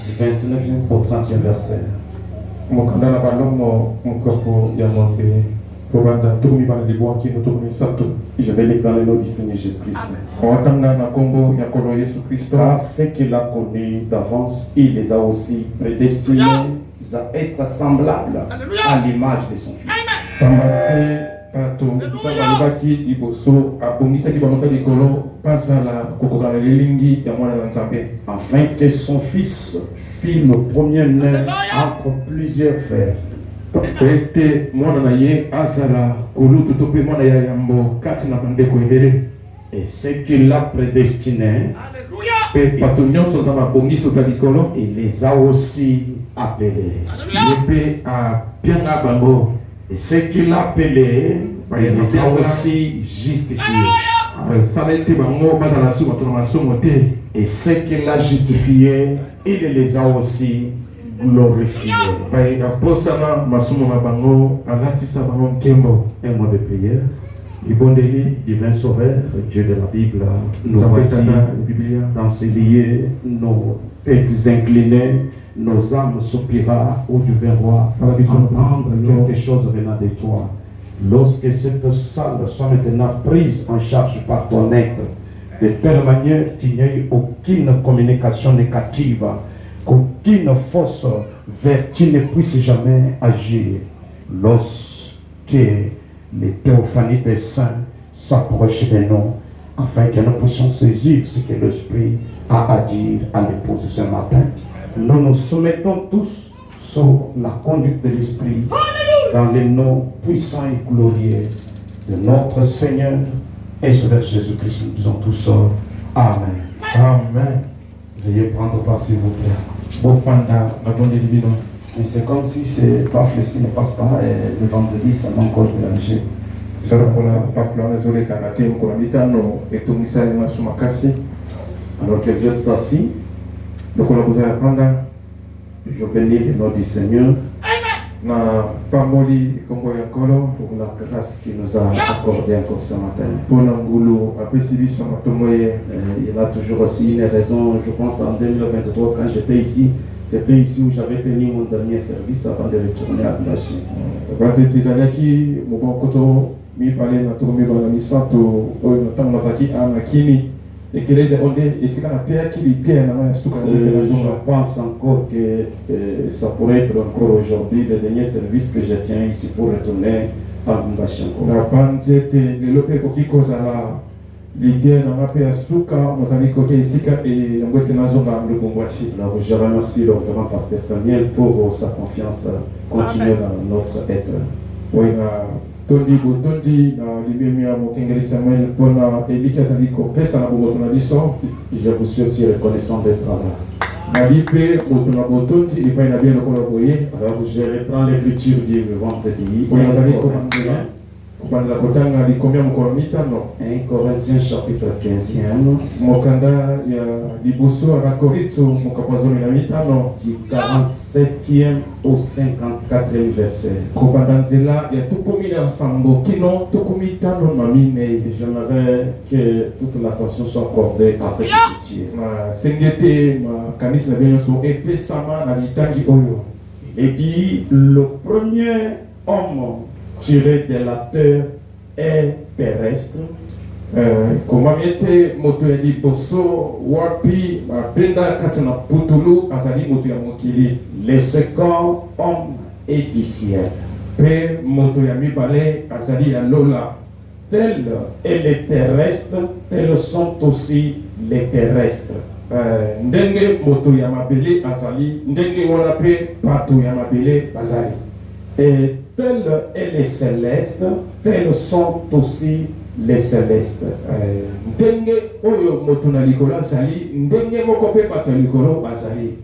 du 29e au 30e verset. Je vais lire dans le nom du Seigneur Jésus-Christ. Car ce qu'il a connu d'avance, il les a aussi prédestinés à être semblables à l'image de son Fils. Afin que son Fils fît le premier-né entre plusieurs frères. Et ce qu'il a prédestiné, il les a aussi appelés. Et ce qu'il a appelé, il les a aussi justifiés. Et ce qu'il a justifié, il les a aussi glorifiés. Un mot de prière. Divin Sauveur, Dieu de la Bible, nous voici dans ce lieu, nos têtes inclinées, nos âmes soupirent au divin roi, entendre quelque chose venant de toi. Lorsque cette salle soit maintenant prise en charge par ton être, de telle manière qu'il n'y ait aucune communication négative, qu'aucune fausse vertu ne puisse jamais agir. Lorsque les théophanies des saints s'approchent de nous, afin que nous puissions saisir ce que l'Esprit a à dire à l'épouse ce matin, nous nous soumettons tous sous la conduite de l'Esprit, dans les noms puissants et glorieux de notre Seigneur et Sauveur Jésus-Christ. Nous disons tous Amen. Amen. Veuillez prendre place s'il vous plaît. Mais c'est comme si ce pamphlet-ci ne passe pas et le vendredi ça m'a encore dérangé. Alors que vous êtes assis, je bénis le nom du Seigneur pour la grâce qu'il nous a accordée encore ce matin. Il y a toujours aussi une raison, je pense en 2023 quand j'étais ici, c'était ici où j'avais tenu mon dernier service avant de retourner à Blachi. Je pense encore que ça pourrait être encore aujourd'hui le dernier service que je tiens ici pour retourner à Blachi. Alors je remercie le révérend pasteur Samuel pour sa confiance continue dans notre être. Je vous suis aussi reconnaissant d'être là. Alors je reprends l'écriture du vendredi. 1 Corinthiens chapitre 15e du 47e au 54e verset. J'aimerais que toute l'attention soit accordée à cette écriture. Il dit le premier homme tiré de la terre est terrestre. Le second homme est du ciel. Tels et les terrestres, tels sont aussi les terrestres. Et tels et les célestes, tels sont aussi les célestes.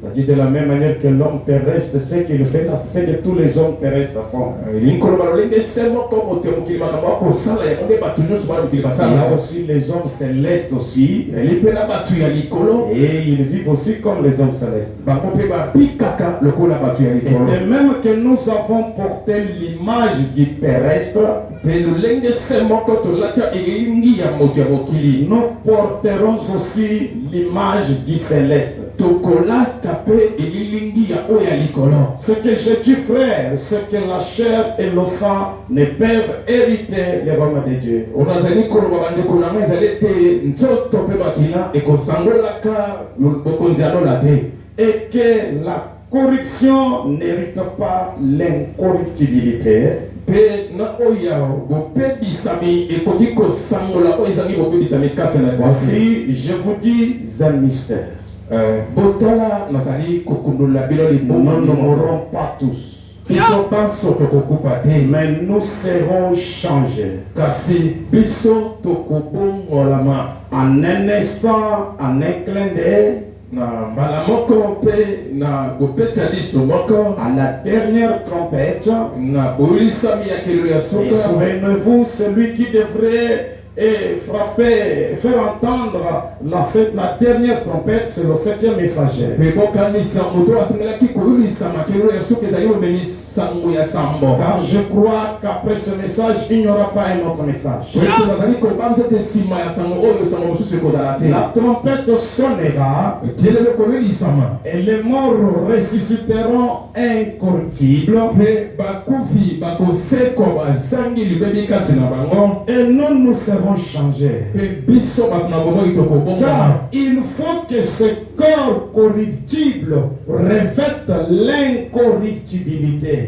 C'est-à-dire de la même manière que l'homme terrestre, ce qu'il fait là, c'est ce que tous les hommes terrestres font. Il y a aussi les hommes célestes aussi, et ils vivent aussi comme les hommes célestes. Et de même que nous avons porté l'image du terrestre, nous porterons aussi l'image du céleste. Ce que je dis, frère, c'est que la chair et le sang ne peuvent hériter les royaumes de Dieu. Et que la corruption n'hérite pas l'incorruptibilité. Voici, je vous dis un mystère. Nous ne mourrons pas tous. Mais nous serons changés. En un instant, en un clin d'œil, à la dernière trompette. Et souvenez-vous, celui qui devrait frapper, faire entendre la dernière trompette, c'est le 7e messager. Car je crois qu'après ce message, il n'y aura pas un autre message. La trompette sonnera et les morts ressusciteront incorruptibles. Et nous serons changés. Car il faut que ce corps corruptible revête l'incorruptibilité.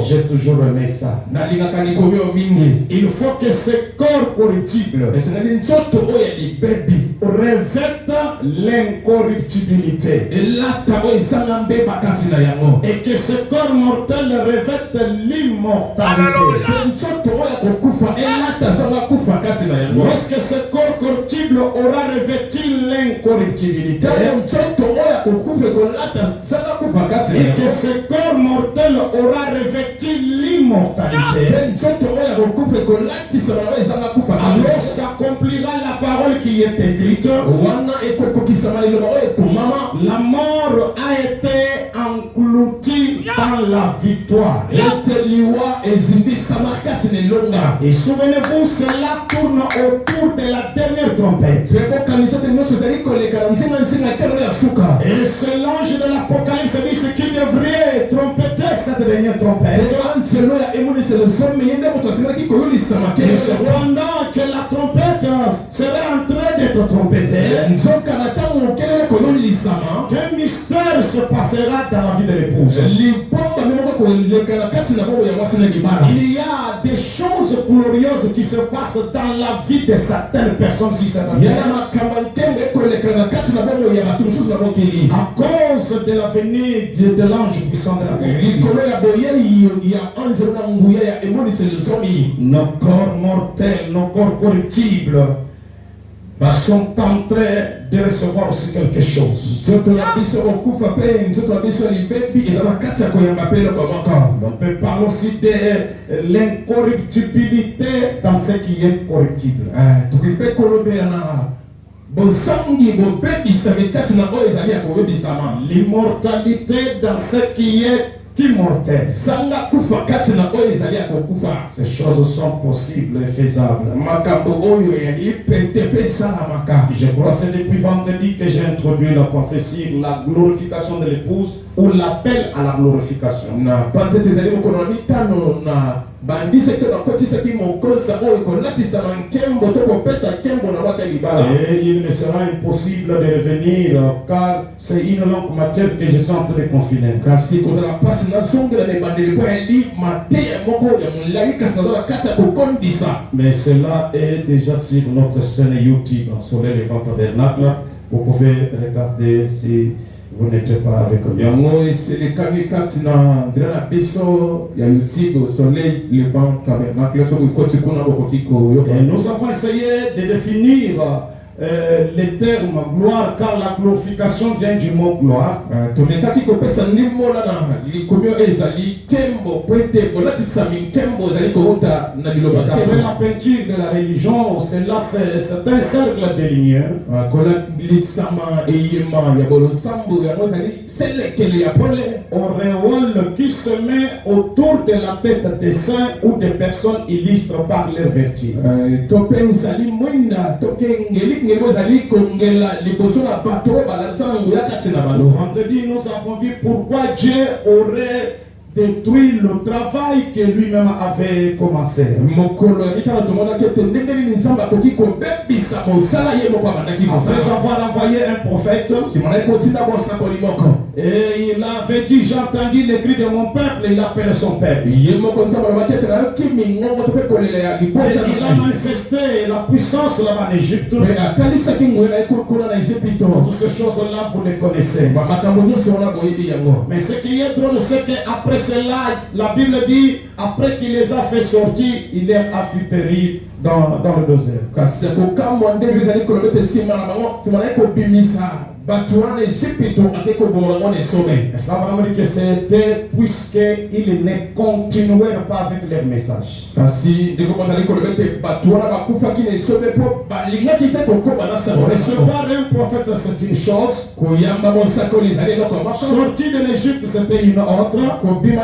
J'ai toujours aimé ça. Il faut que ce corps corruptible revête l'incorruptibilité. Et que ce corps mortel revête l'immortalité. Lorsque ce corps corruptible aura revêtu l'incorruptibilité, et que ce corps mortel aura revêtu l'immortalité, alors s'accomplira la parole qui est écrite. La mort a été engloutie dans la victoire. Et souvenez-vous, cela tourne autour de la dernière trompette. Et c'est l'ange de l'Apocalypse dit ce qui devrait trompeter cette dernière trompette. Et cependant que la trompette serait en train d'être trompetée, qu'un mystère se passera dans la vie de l'épouse. Il y a des choses glorieuses qui se passent dans la vie de certaines personnes sur cette terre. À cause de la venue de l'ange puissant de la nos corps mortels, nos corps corruptibles sont en train de recevoir aussi quelque chose. On peut parler aussi de l'incorruptibilité dans ce qui est corruptible. L'immortalité dans ce qui est immortel. Ces choses sont possibles et faisables. Je crois que c'est depuis vendredi que j'ai introduit la pensée sur la glorification de l'épouse ou l'appel à la glorification. Et il me sera impossible de revenir car c'est une longue matière que je suis en train de confiner. Mais cela est déjà sur notre chaîne YouTube, Soleil Levant Tabernacle. Vous pouvez regarder si vous n'êtes pas avec nous. Et nous avons essayé de définir le terme gloire, car la glorification vient du mot gloire. D'après la peinture de la religion, c'est un cercle de lumière. Auréole qui se met autour de la tête des saints ou des personnes illustres par leur vertu. Vendredi, nous avons vu pourquoi Dieu aurait détruit le travail que lui-même avait commencé. Après avoir envoyé un prophète, et il avait dit, j'ai entendu les cris de mon peuple, il appelle son peuple. Et il a manifesté la puissance là-bas en Égypte. Toutes ces choses-là, vous les connaissez. Mais ce qui est drôle, c'est qu'après cela, la Bible dit, après qu'il les a fait sortir, il les a fait périr dans le désert. Que c'était puisqu'ils ne continuèrent pas avec leur message. Recevoir un prophète, c'est une chose. Sortir de l'Égypte, c'était une autre. Mais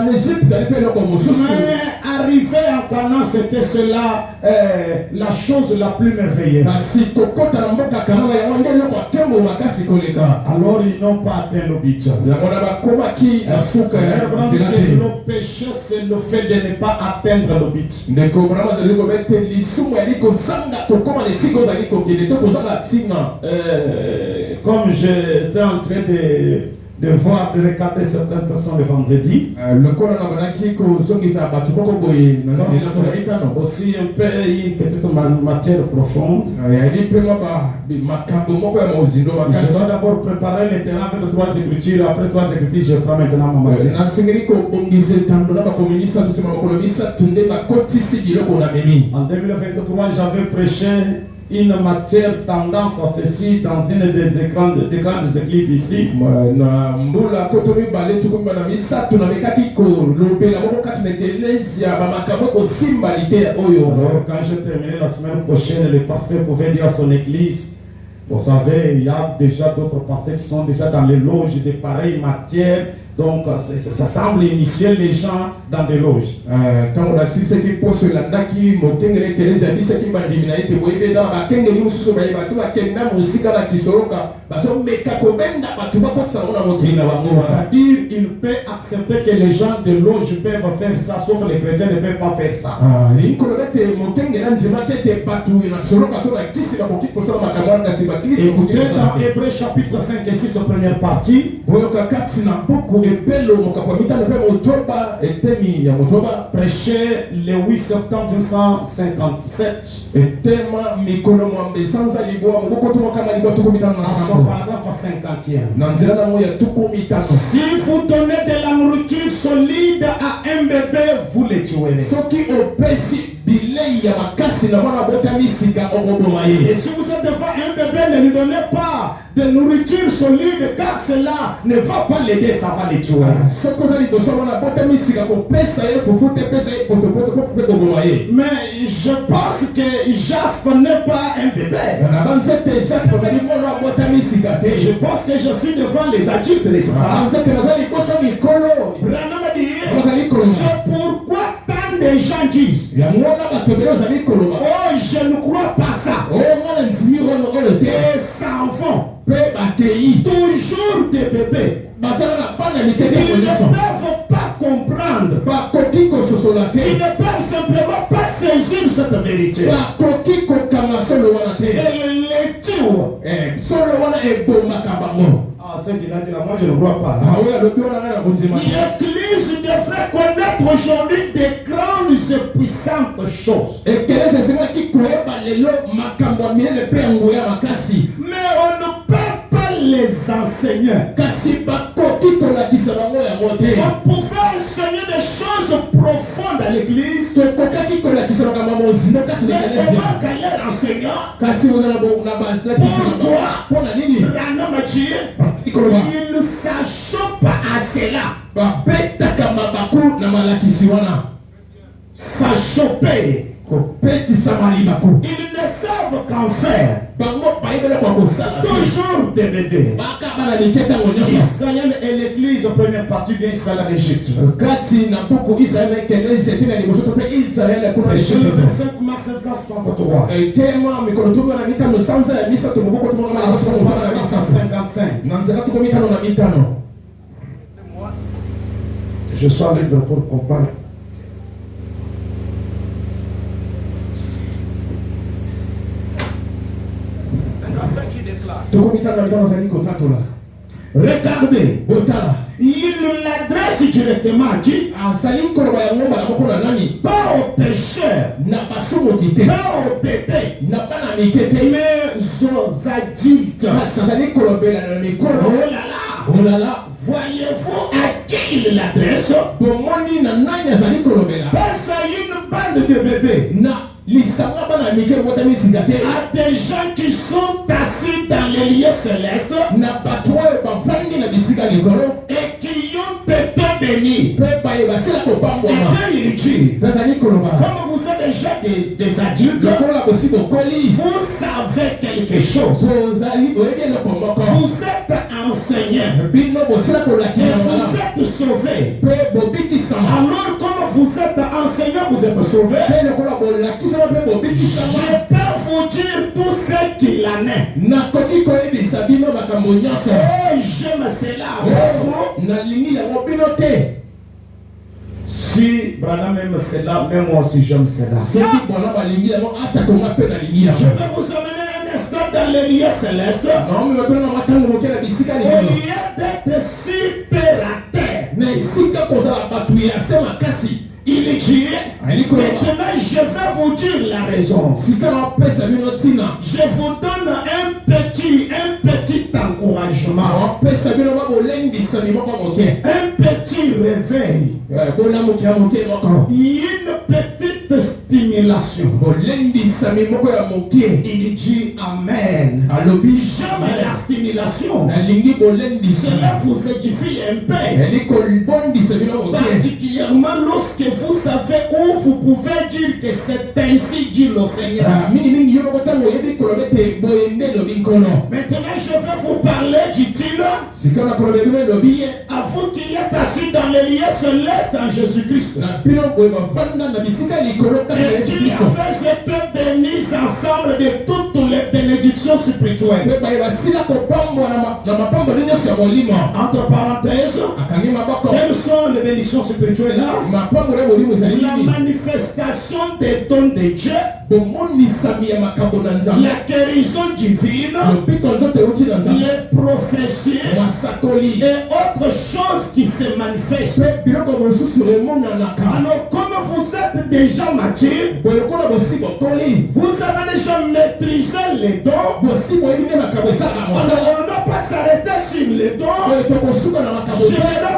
arriver en Canaan, c'était cela, la chose la plus merveilleuse. Alors ils n'ont pas atteint le but. Le péché, c'est le fait de ne pas atteindre le but. Comme j'étais en train de voir, de regarder certaines personnes le vendredi. Aussi un peu une petite matière profonde. Je dois d'abord préparer le terrain avec 3 écritures. Après 3 écritures, je prends maintenant ma matière. En 2023, j'avais prêché une matière tendance à ceci dans une des grandes églises ici. Alors quand j'ai terminé la semaine prochaine, le pasteur pouvait dire à son église, vous savez, il y a déjà d'autres pasteurs qui sont déjà dans les loges de pareilles matières. Donc ça semble initier les gens dans des loges. Quand on a su ce qui pose la naki, mokengele Thérèse a dit ce qui m'a dit na ite boyebe dans ba kengeli mususu ba yeba sima kenna musika na kisoroka baso meka kobenda batuba ko tsana na mokina bango. C'est-à-dire il peut accepter que les gens de loge peuvent faire ça, sauf les chrétiens ne peuvent pas faire ça. L'incolobete mokengela njima tete batu na soroka to na kisi ba koki ko sala makamwana na siba kisi. Écoutez dans Hébreux chapitre 5 et 6 première partie. Boyoka katsina beaucoup prêché le 8 septembre 1957 et thème paragraphe 50e. Si vous donnez de la nourriture solide à un bébé, vous le tuerez. Et si vous êtes devant un bébé, ne lui donnez pas de nourriture solide, car cela ne va pas l'aider, ça va le tuer. Mais je pense que Jasper n'est pas un bébé. Je pense que je suis devant les adultes, n'est-ce pas? C'est pourquoi tant de gens disent, oh, je ne crois pas ça. Des enfants, toujours des bébés, ils ne peuvent pas comprendre. Ils ne peuvent simplement pas saisir cette vérité. Et les tuent. Ah, c'est qu'il a dit là, moi je ne crois pas. L'Église devrait connaître aujourd'hui des grandes et puissantes choses. Mais on ne peut pas les enseigner. On pouvait enseigner des choses profondes à l'Église. pourquoi il ne s'achoppe à cela? S'achopper. Ils ne savent qu'en faire. Toujours des bébés. Israël et l'église, première partie bien Israël en Égypte. Le 25 mars 1963. À 1955. Je suis avec le pour qu'on parle. Regardez, il l'adresse directement à qui? Pas au pécheur, pas au bébé, mais aux adultes. Oh là là, voyez-vous à qui il l'adresse? Pas à une bande de bébés. À des gens qui sont assis dans les lieux célestes et qui ont été bénis. Et puis il dit, comme vous êtes déjà des adultes, vous savez quelque chose. Vous êtes enseignants et vous êtes sauvés. Alors comme vous êtes enseignants, vous êtes sauvés. Je peux vous dire tout ce qu'il en est. Et j'aime cela. Si Branham aime cela, même moi aussi j'aime cela. Je vais vous amener un instant dans les lieux célestes. Au lieu d'être sur terre à terre, il dit, maintenant je vais vous dire la raison. Je vous donne un petit encouragement. Un petit réveil. Une petite stimulation. Il dit Amen. J'aime la stimulation. Cela vous édifie un peu. Particulièrement lorsque vous savez où vous pouvez dire que c'est ainsi dit le Seigneur. Maintenant je vais vous parler, dit-il, à vous qui êtes assis dans les lieux célestes en Jésus-Christ. Et qui avait été bénis ensemble de toutes les bénédictions spirituelles. Entre parenthèses, quelles sont les bénédictions spirituelles là? La manifestation des dons de Dieu, la guérison divine, les prophéties et autres choses qui se manifestent. Alors comme vous êtes déjà mature, vous avez déjà maîtrisé les dons. Alors on ne doit pas s'arrêter sur les dons. Je vais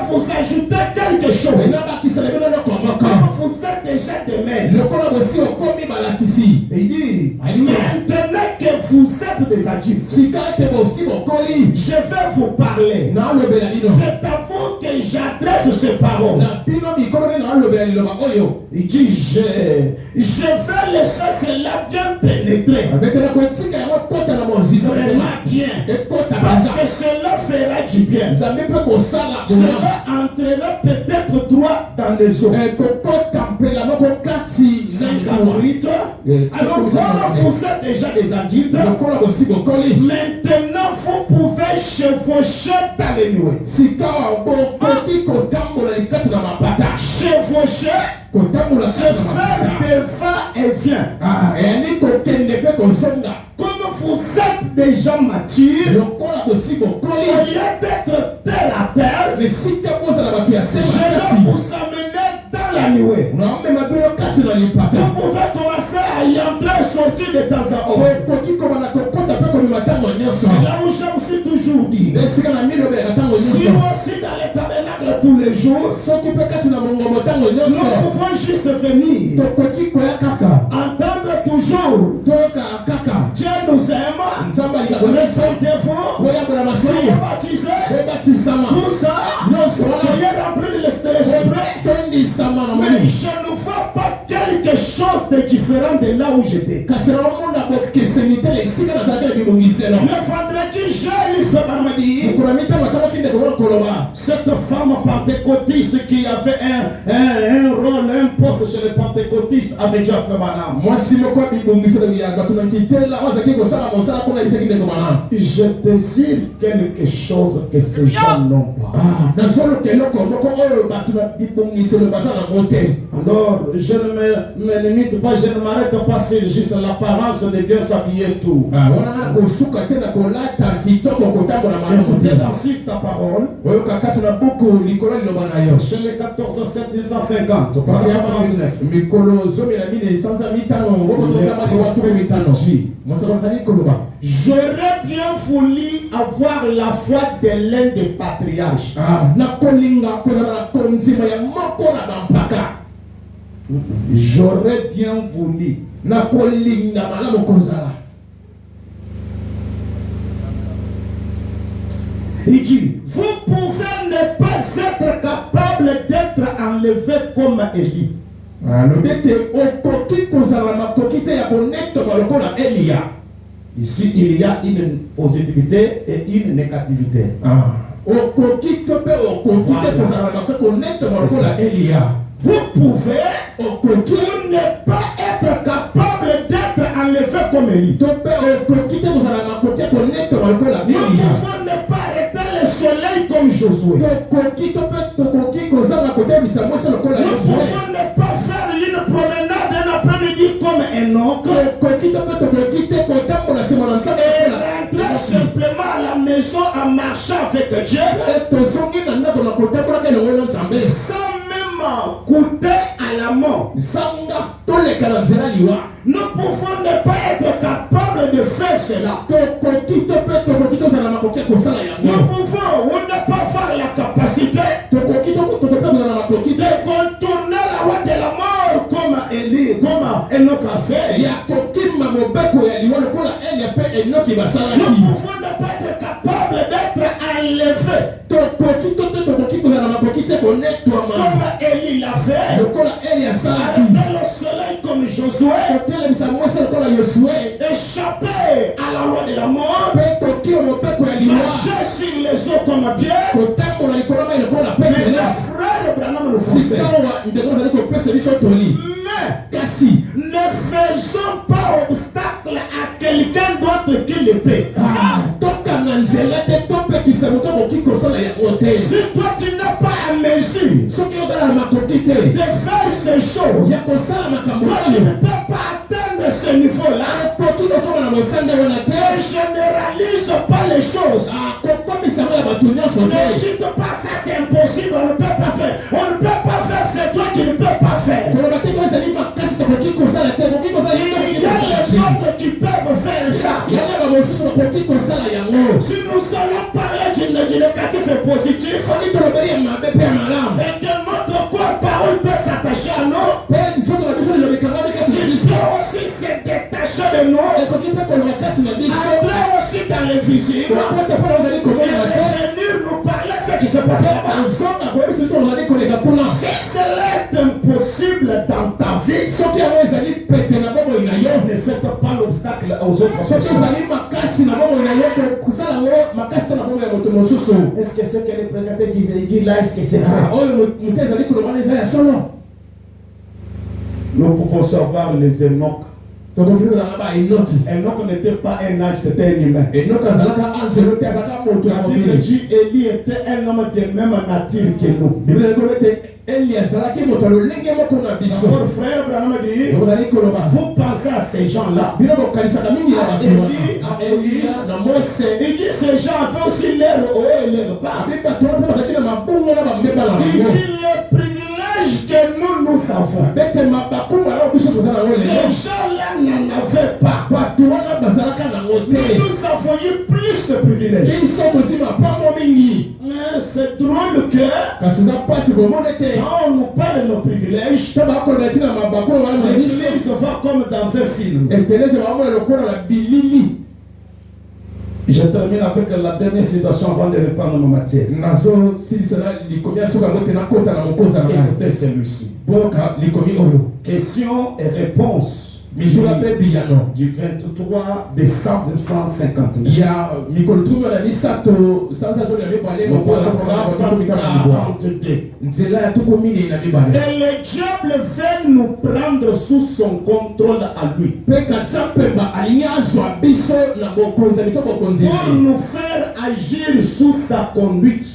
vous ajouter quelque chose. Comme vous êtes déjà des maîtres, il dit, maintenant que vous êtes des adultes, je vais vous parler. C'est à vous que j'adresse ces paroles. Il dit, je vais laisser cela bien pénétrer. Vraiment bien. Parce que cela fera du bien. Cela entrera peut-être droit dans les eaux. 58. Alors comme vous êtes déjà des adultes, maintenant vous pouvez chevaucher dans les nuées. Chevaucher, se faire des va-et-vient. Comme vous êtes déjà mature, au lieu d'être terre à terre, je vais vous amener dans la nuée. Vous pouvez commencer à y entrer et sortir de temps en temps. C'est là où je me suis toujours dit, si moi aussi dans les tabernacles tous les jours, nous pouvons juste venir en tant Répentez-vous, soyez baptisés, tout ça, soyez remplis de l'Esprit. Mais je ne vois pas quelque chose de différent de là où j'étais. Le vendredi, j'ai lu ce vendredi. Cette femme pentecôtiste qui avait un rôle, un poste chez les pentecôtistes avait déjà fait madame. Je désire quelque chose que ces gens n'ont pas. Alors, je ne me limite pas, je ne m'arrête pas sur juste l'apparence de bien s'habiller tout. Écoutez ensuite ta parole. Chez les 14 750. J'aurais bien voulu avoir la foi de l'un des patriarches. J'aurais bien voulu. Il dit, vous pouvez ne pas être capable d'être enlevé comme Élie. Ici, il y a une positivité et une négativité. Vous pouvez ne pas être capable d'être enlevé comme Élie. Nous pouvons ne pas arrêter le soleil comme Josué. Nous pouvons ne pas faire une promenade un après-midi comme Enoch. Et rentrer simplement à la maison en marchant avec Dieu. Sans coûter à la mort. Nous pouvons ne pas être capables de faire cela. Nous pouvons ne pas avoir la capacité de contourner la voie de la mort comme Élie, comme Enoch a fait. Nous pouvons ne pas être capables d'être enlevés comme Élie l'a fait. Arrêter le soleil comme Josué. Échapper à la loi de la mort. Marcher sur les eaux comme Pierre. Mais les frères Branham le faisaient. Mais ne faisons pas obstacle à quelqu'un d'autre qui le paie. Si toi tu n'as pas à mesure de faire ces choses, toi tu ne peux pas atteindre ce niveau-là. Ne généralise pas les choses. Ne dis pas ça c'est impossible, on ne peut pas faire. On ne peut pas faire, c'est toi qui ne peux pas faire. Il y a les autres qui peuvent faire ça. Si nous allons parler d'une négatif et positif, et que notre corps parole peut s'attacher à nous, il peut aussi se détacher de nous, entrer aussi dans les visibles, et venir nous parler ce qui se passe là-bas. Si c'est impossible dans ta vie, ne faites pas l'obstacle aux autres. Est-ce que c'est que le prédicateur dit là, est-ce que c'est vrai? Nous pouvons savoir les Enoch. Enoch n'était pas un âge, c'était un humain. La Bible dit Élie était un homme de même nature que nous. Votre frère Branham dit, vous pensez à ces gens-là, à Élie, à Moïse. Il dit ces gens avaient aussi l'air haut et l'air bas. Il dit le privilège que nous avons. Ces gens-là n'en avaient pas. Nous avons eu plus de privilèges. Mais c'est drôle que quand on nous parle de nos privilèges, l'église va comme dans un film. Je termine avec la dernière citation avant de reprendre ma matière. Écoutez celui-ci. Questions et réponses. Du 23 décembre 1959. Et le diable veut nous prendre sous son contrôle à lui. Pour nous faire agir sous sa conduite.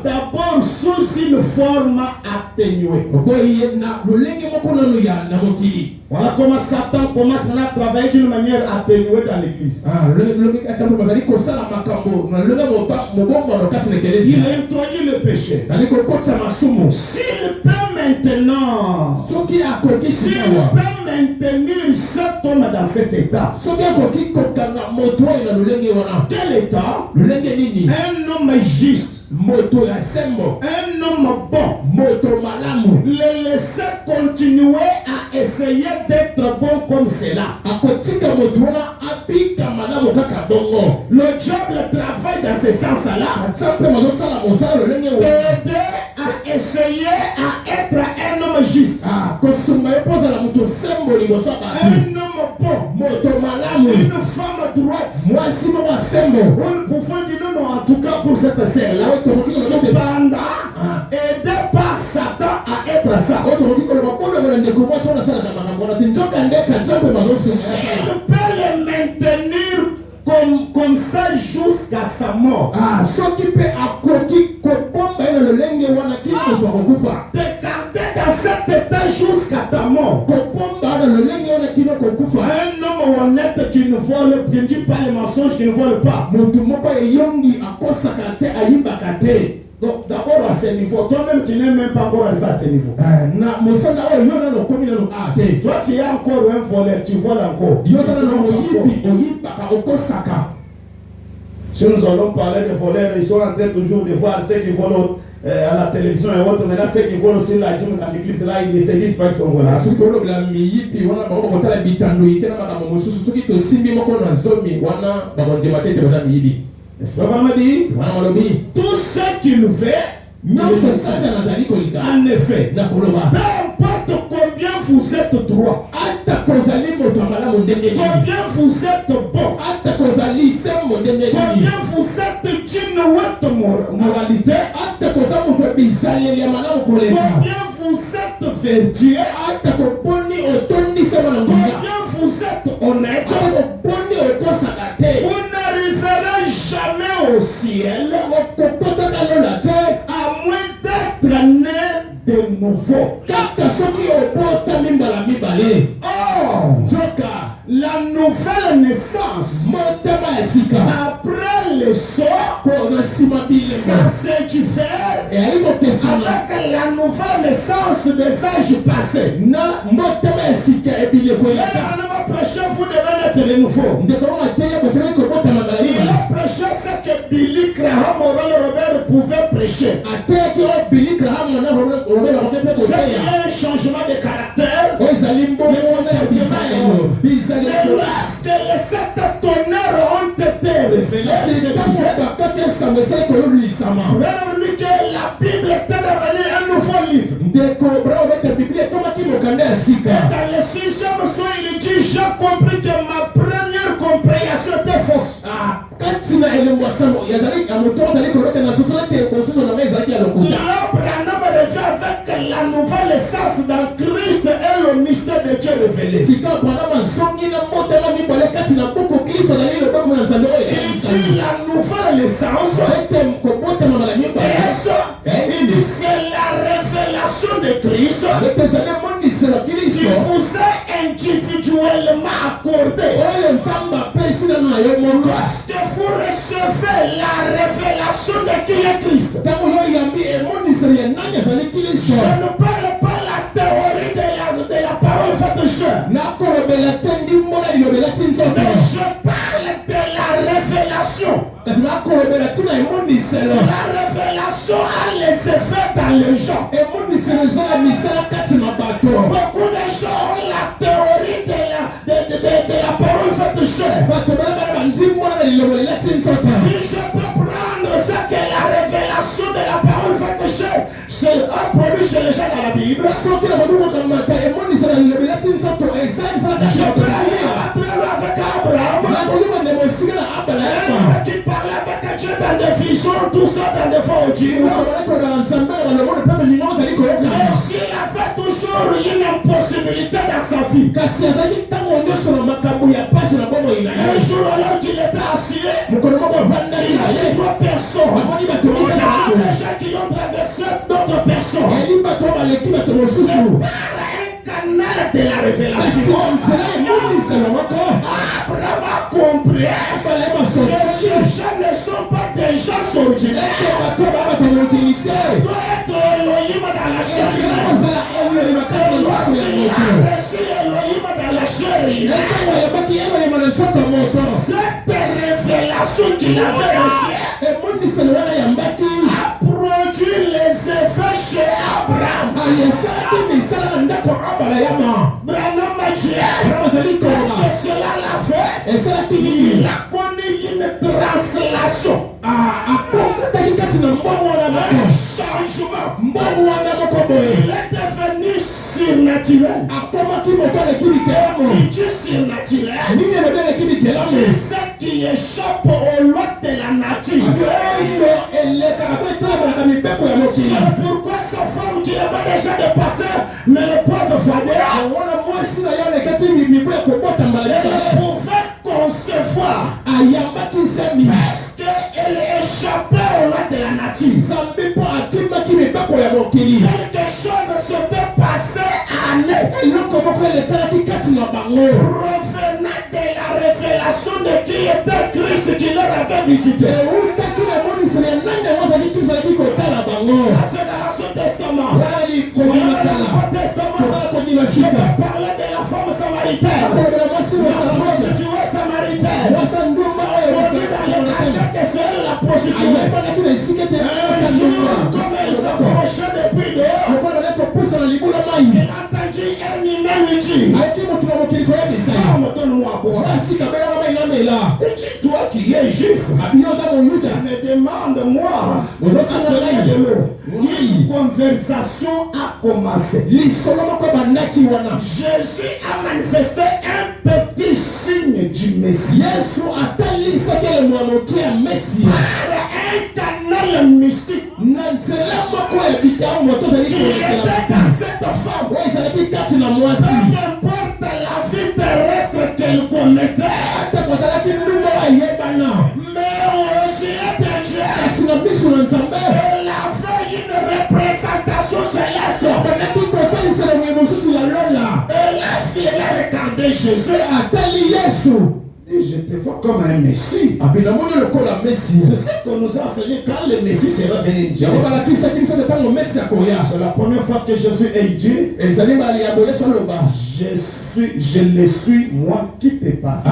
D'abord sous une forme atténuée. Voilà comment Satan commence à travailler d'une manière atténuée dans l'église. Il a introduit le péché. S'il peut maintenant, cet homme dans cet état, quel état? Un homme juste, un homme bon, le laisser continuer à essayer d'être bon comme cela. Le diable travaille dans ce sens-là, d'aider à essayer à être un homme juste, un homme bon, une femme droite. Nous pouvons dire non, en tout cas pour cette scène-là. Cependant, aidé par Satan à être ça. Il peut le maintenir comme ça jusqu'à sa mort. T'écarter dans cet état jusqu'à ta mort. Un homme honnête qui ne vole, qui ne dit pas les mensonges, qui ne vole pas. Donc d'abord à ce niveau, toi-même tu n'es même pas encore arrivé à ce niveau. Toi tu es encore un voleur, tu voles encore. Si nous allons parler de voleurs, ils sont en train toujours de voir ceux qui volent à la télévision et autres. Maintenant ceux qui volent aussi la dîme dans l'église, là ils ne se disent pas qu'ils sont voleurs. Tout ce qu'il fait, en effet, peu importe combien vous êtes droit, combien vous êtes bon, combien vous êtes d'une haute moralité, combien vous êtes vertueux, combien vous êtes honnête, vous n'arriverez jamais au ciel à moins d'être né de nouveau. Oh, la nouvelle naissance après le sort, ça c'est qui fait avec la nouvelle naissance des âges passés. Et là, on va prêcher, vous devez être de nouveau. Il a prêché ce que Billy Graham Robert pouvait prêcher. C'est un changement de caractère. Lorsque les 7 tonnerres ont été révélés, la Bible était devenue un nouveau livre. Et dans le 6e soir, il dit: j'ai compris que ma première compréhension était fausse. L'Abraham revient avec la nouvelle essence dans Christ et le mystère de Dieu révélé. Il dit la nouvelle essence. Il dit c'est la révélation de Christ qui vous est individuellement accordée. Lorsque vous recevez la révélation de qui est Christ, je ne parle pas la théorie de la parole faite chair, mais je parle de la révélation. La révélation a les effets dans les gens. Beaucoup de gens ont la théorie de la parole faite chair. qui parlait avec Dieu dans des visions, tout ça dans des faux dieux. Et s'il avait toujours une impossibilité dans sa vie, un jour alors qu'il était assis, il a vu trois personnes. Il y a des gens qui ont traversé d'autres personnes. Par un canal de la révélation, Abraham a compris que ces gens ne sont pas des gens ordinaires. Doit être Elohim dans la chair. Lorsqu'il a reçu Elohim dans la chair, cette révélation qu'il avait reçue a produit les effets chez Abraham. Branham a dit, est-ce que cela l'a fait? Il a connu une translation. Un changement. Il est devenu surnaturel. Il dit surnaturel. C'est ce qui échappe aux lois de la nature. C'est pourquoi sa femme qui avait déjà dépassé ménopause fadéa, elle pouvait concevoir. Est-ce qu'elle échappait aux lois de la nature? Quelque chose s'était passé à elle. Revenant de la révélation de qui était Christ qui leur avait visité. Ça c'est dans l'Ancien Testament. Dans le Nouveau Testament, je vais parler de la femme samaritaine. La prostituée samaritaine. On dit dans le quartier que c'est elle la prostituée. Un jour, comme elle s'approchait depuis dehors, il a entendu un humain lui dire, femme, donne-moi à boire. Et dit, toi qui es juif, me demande-moi de l'eau. Une conversation a commencé. Jésus a manifesté un petit signe du Messie. Par un canal mystique qui était dans cette femme. Peu importe la vie terrestre qu'elle commettait, mais aussi était Dieu. Elle avait une représentation céleste. Elle a regardé Jésus. Je te vois comme un Messie. C'est ce que nous a enseigné quand le Messie sera venu. C'est la première fois que Jésus est dit, je le suis, moi qui te parle.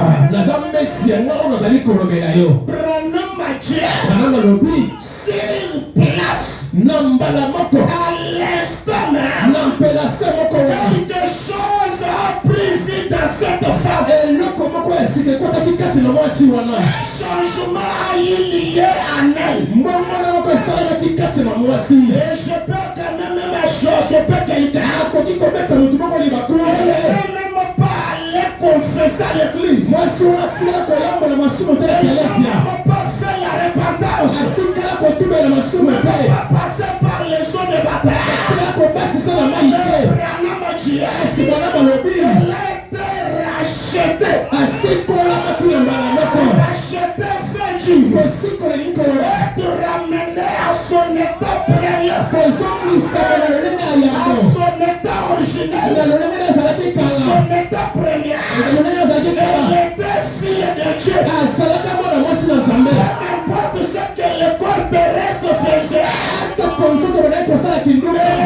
Branham sur place, à l'instant même, quelque chose a pris vie dans cette femme. Un changement a eu lié à elle. Et je peux quand même choper quelqu'un. Elle n'est même pas allée confesser à l'église. Elle n'a même pas fait la repentance. Elle n'a pas passé par les eaux de bataille. Elle a été rachetée. Rachetée, fait du. Être ramenée à son état premier. À son état originel. Son état premier. Elle était fille de Dieu. Peu importe ce que le corps terrestre faisait. Mais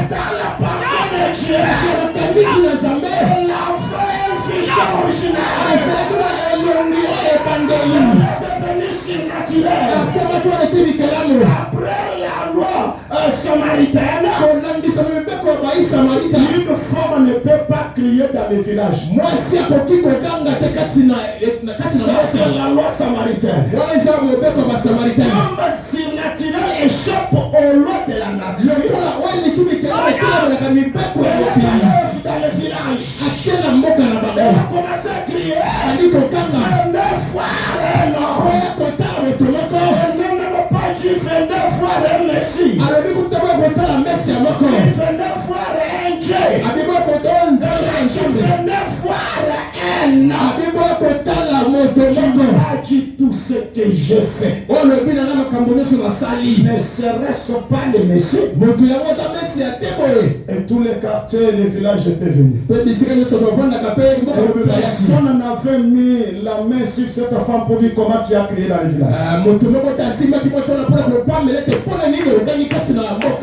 dans la personne de Dieu, elle a fait un fichier original. Elle est devenue surnaturelle. Après la loi samaritaine, une femme ne peut pas crier dans le village. Ça c'est la loi samaritaine. L'homme surnaturel échappe aux lois de la nature. Dans le village, elle a commencé à crier. fois réel. Ne même pas dire 22 fois réel Messie. 29 fois réel Dieu. 29 fois réel. Qui dit tout ce que j'ai fait. Ne serait-ce pas le Messie. Et tous les quartiers, les villages étaient venus. Personne n'avait mis la main sur cette femme pour dire comment tu as crié dans le village.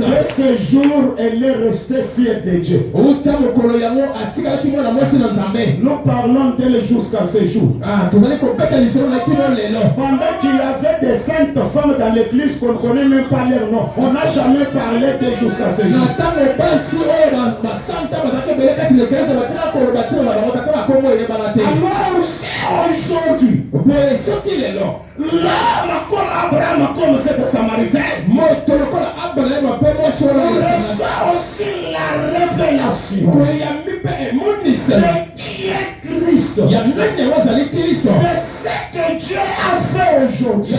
Et ce jour, elle est restée fière de Dieu. Nous parlons d'elle jusqu'à ce jour. Pendant qu'il y avait des saintes femmes dans l'église qu'on ne connaît même pas leur nom, on n'a jamais parlé d'elle jusqu'à ce jour. Alors aujourd'hui, l'homme comme Abraham, comme cette Samaritaine, reçoit aussi la révélation de qui est Christ, de ce que Dieu a fait aujourd'hui, de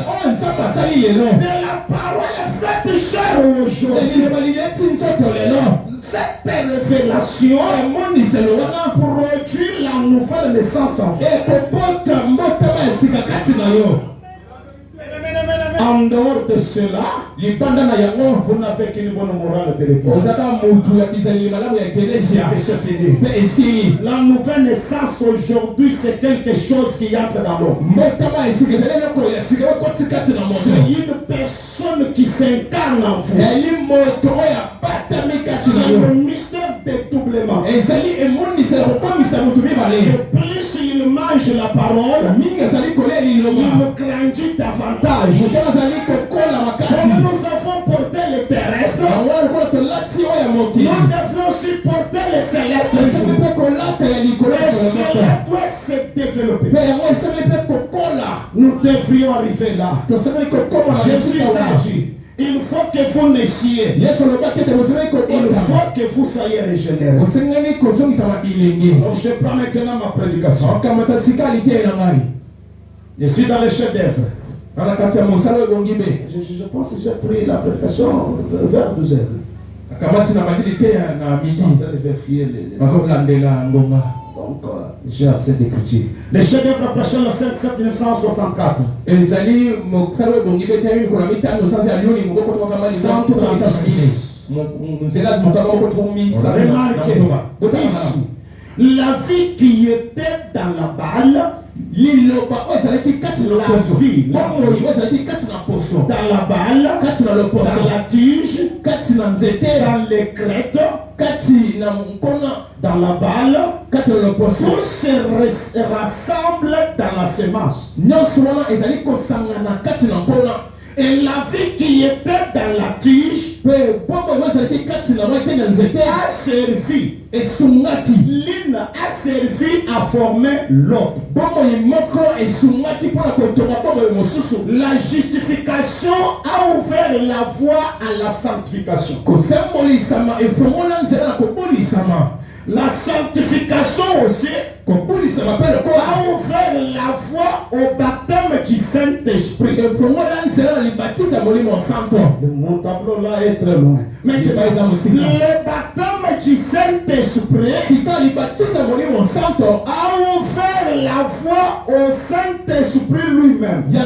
la parole faite chair aujourd'hui. Cette révélation produit la nouvelle naissance en fait. En dehors de cela, vous n'avez qu'une bonne morale de l'église. La nouvelle naissance aujourd'hui, c'est quelque chose qui entre dans l'homme. C'est une personne qui s'incarne en vous. C'est le mystère dédoublement. Et plus il mange la parole, il grandit davantage. Comme nous avons porté le terrestre, nous devons aussi porter le céleste. Et cela doit se développer. Nous devrions arriver là. Jésus a dit, il faut que vous naissiez. Il faut que vous soyez régénérés. Donc je prends maintenant ma prédication. Je suis dans le chef-d'œuvre. Je pense que j'ai pris la prédication vers 12 heures. Donc, j'ai assez d'écriture. Le chef-d'œuvre approchant le 5 1964. La vie qui était dans la balle, la vie dans la balle, dans la tige, dans les crêtes, dans la balle, tout se rassemble dans la semence. Et la vie qui était dans la tige a servi. L'une a servi à former l'autre. La justification a ouvert la voie à la sanctification. La sanctification aussi a ouvert la voie au baptême du Saint-Esprit. Mon tableau là est très loin. Mais le baptême du Saint-Esprit a ouvert la voie au Saint-Esprit lui-même. Le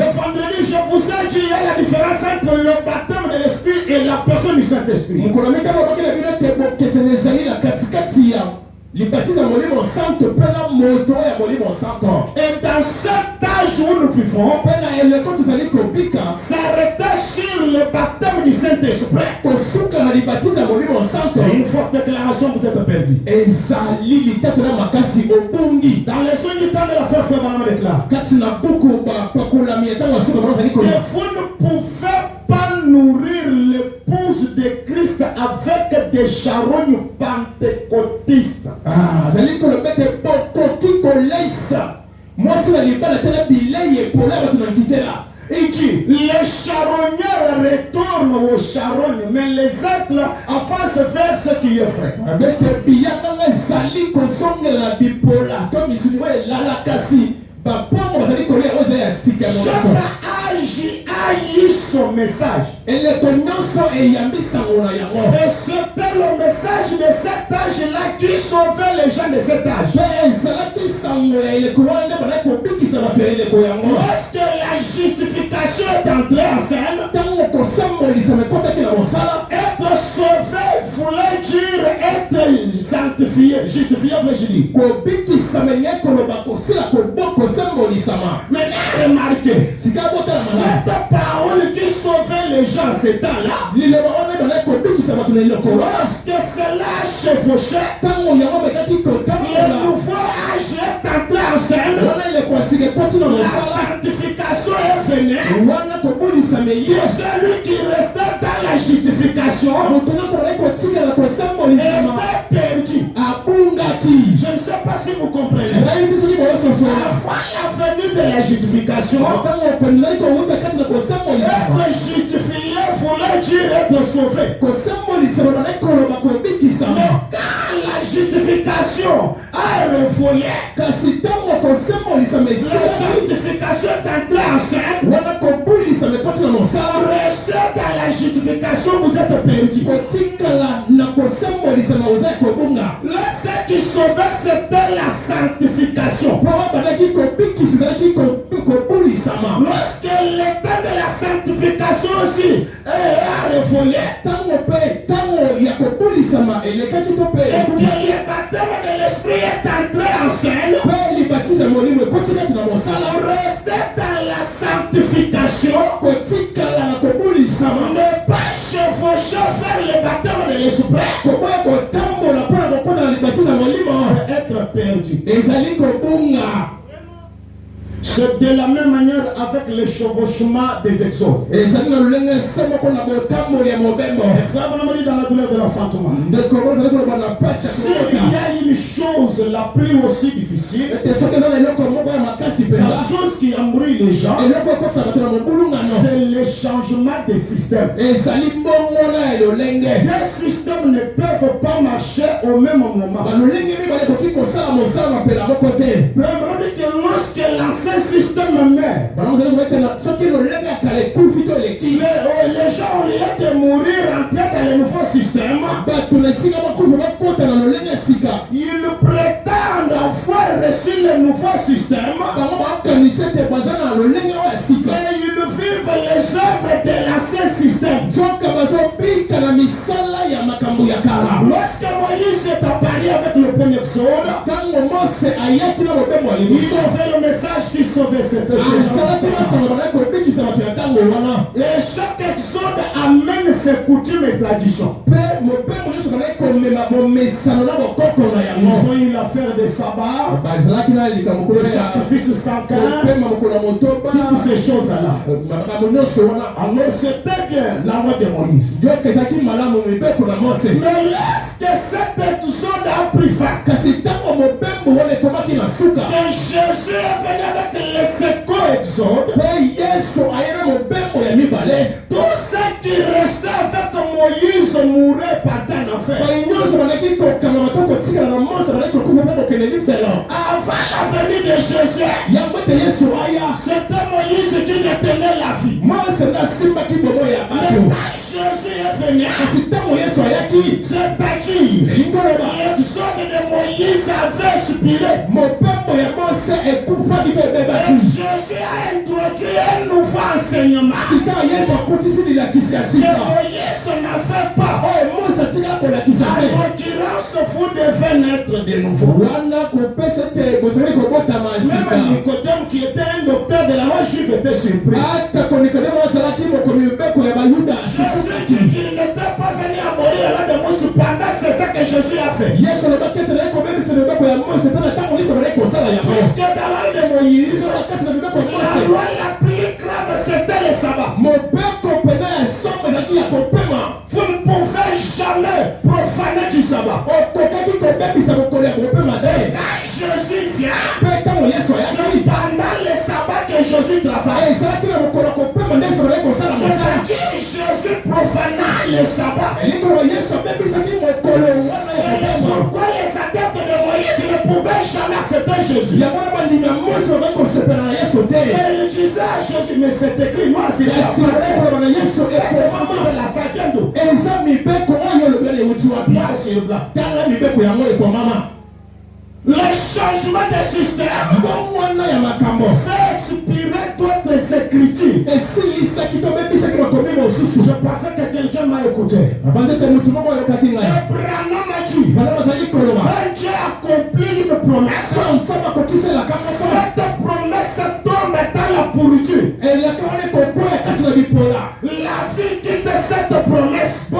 vendredi, je vous ai dit, il y a la différence entre le baptême de l'Esprit et la personne du Saint-Esprit. Et dans cet âge où nous vivons, s'arrêter sur le baptême du Saint-Esprit, c'est une forte déclaration, vous êtes perdu. Dans les soins du temps de la frère Madame déclare, et vous ne pouvez pas nourrir l'épouse de Christ avec des charognes pentecôtistes. Il dit, les charognards retournent bornes au Sharon, mais les aigles avancent vers ce qui est frais. Aïe son message. Et c'était le message de cet âge-là qui sauvait les gens de cet âge. Lorsque la justification est entrée en scène, être sauvé voulait dire être sanctifié. Justifié veut dire. Maintenant, remarquez, cette parole qui sauvait les gens ces temps-là, lorsque cela chevauchait, le nouveau âge est entré en scène, la sanctification est venue, et celui qui restait dans la justification était perdu. Je ne sais pas si vous comprenez. Avant la venue de la justification, être justifié voulait dire être sauvé. Mais quand la justification a révolu, la sanctification est entrée en scène, restez dans la justification, vous êtes perdu. Là, ce qui sauvait, c'était la sanctification. Lorsque l'état de la sanctification aussi a révolu, et que le baptême de l'esprit est entré en scène, restez dans la sanctification, ne pas chevaucher vers le baptême de l'esprit, c'est être perdu. C'est de la même manière avec le chevauchement des exodes. Et frère, on a dit dans la douleur de l'enfantement. S'il y a une chose la plus aussi difficile, la chose qui embrouille les gens, c'est le changement des systèmes. Les systèmes ne peuvent pas marcher au même moment. Lorsque l'ancien système meurt, les gens au lieu de mourir rentrent dans le nouveau système, ils prétendent avoir reçu le nouveau système, et ils vivent les œuvres de l'ancien système. Lorsque Moïse est apparu avec le premier exode, il avait le message qui sauvait cette et chaque exode amène ses coutumes et traditions. Ils ont eu l'affaire des sabbats, le sacrifice sans carne, toutes ces choses-là. Alors c'était bien la loi de Moïse. Mais lorsque cet exode a pris fin, que Jésus est venu avec les éco-exodes, tous ceux qui restaient avec Moïse mouraient par un enfer. Avant la venue de Jésus, c'était Moïse qui détenait la vie. Jésus est venu, c'est-à-dire l'exode de Moïse avait expiré. Jésus a introduit un nouveau enseignement que Moïse n'avait pas. En l'occurrence, vous devez naître de nouveau. Même Nicodème, qui était un docteur de la loi juive, était surpris. Jésus dit qu'il n'était pas venu à mourir à la de Moïse. Cependant, c'est ça que Jésus a fait. Parce que dans la loi de Moïse, la loi la plus grave, c'était le sabbat. Vous ne pouvez jamais profaner du sabbat. Quand Jésus vient, c'est pendant le sabbat que Jésus travaille. C'est-à-dire Jésus le sabbat. C'est pourquoi les adeptes de Moïse ne pouvaient jamais accepter Jésus. Et ils disaient à Jésus, mais c'est écrit noir sur la ça vient d'où? Le changement de système fait expirer d'autres écritures. Je pensais que quelqu'un m'a écouté. Abraham a dit, Dieu a accompli une promesse. Cette promesse tombe dans la pourriture. La vie quitte cette promesse. On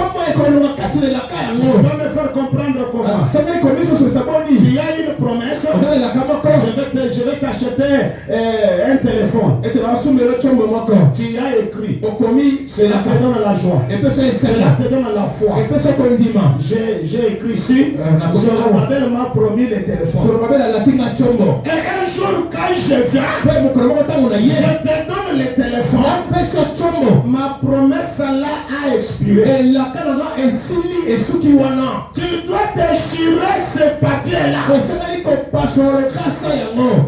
va me faire comprendre comment. Il y a une promesse. Je vais t'acheter un téléphone. Tu as écrit. Cela te donne la joie. Cela te donne la foi. J'ai écrit ici. Zorobabel m'a promis le téléphone. Et un jour quand je viens, je te donne le téléphone. Ma promesse là a expiré. Tu dois déchirer ce papier là.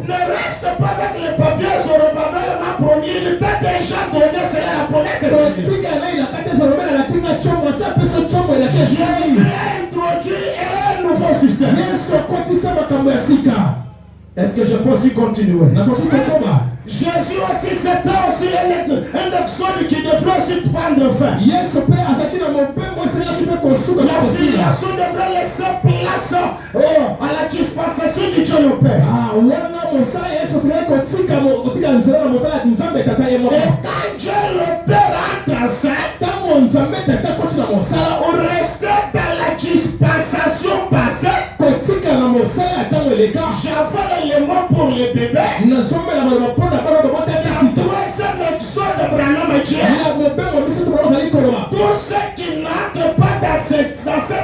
Ne reste pas avec les papiers. Zorobabel m'a promis. Il t'a déjà donné. C'est la promesse. Jésus a introduit un nouveau système. Est-ce que je peux aussi continuer? Jésus aussi, c'était aussi un exode qui devrait aussi prendre fin. La filiation devrait laisser place à la dispensation du Dieu le Père. Et quand Dieu le Père entre en scène, on restait dans la dispensation passée. J'avale les mots pour les bébés. La troisième exode de Branham a dit, tous ceux qui n'entrent pas dans cet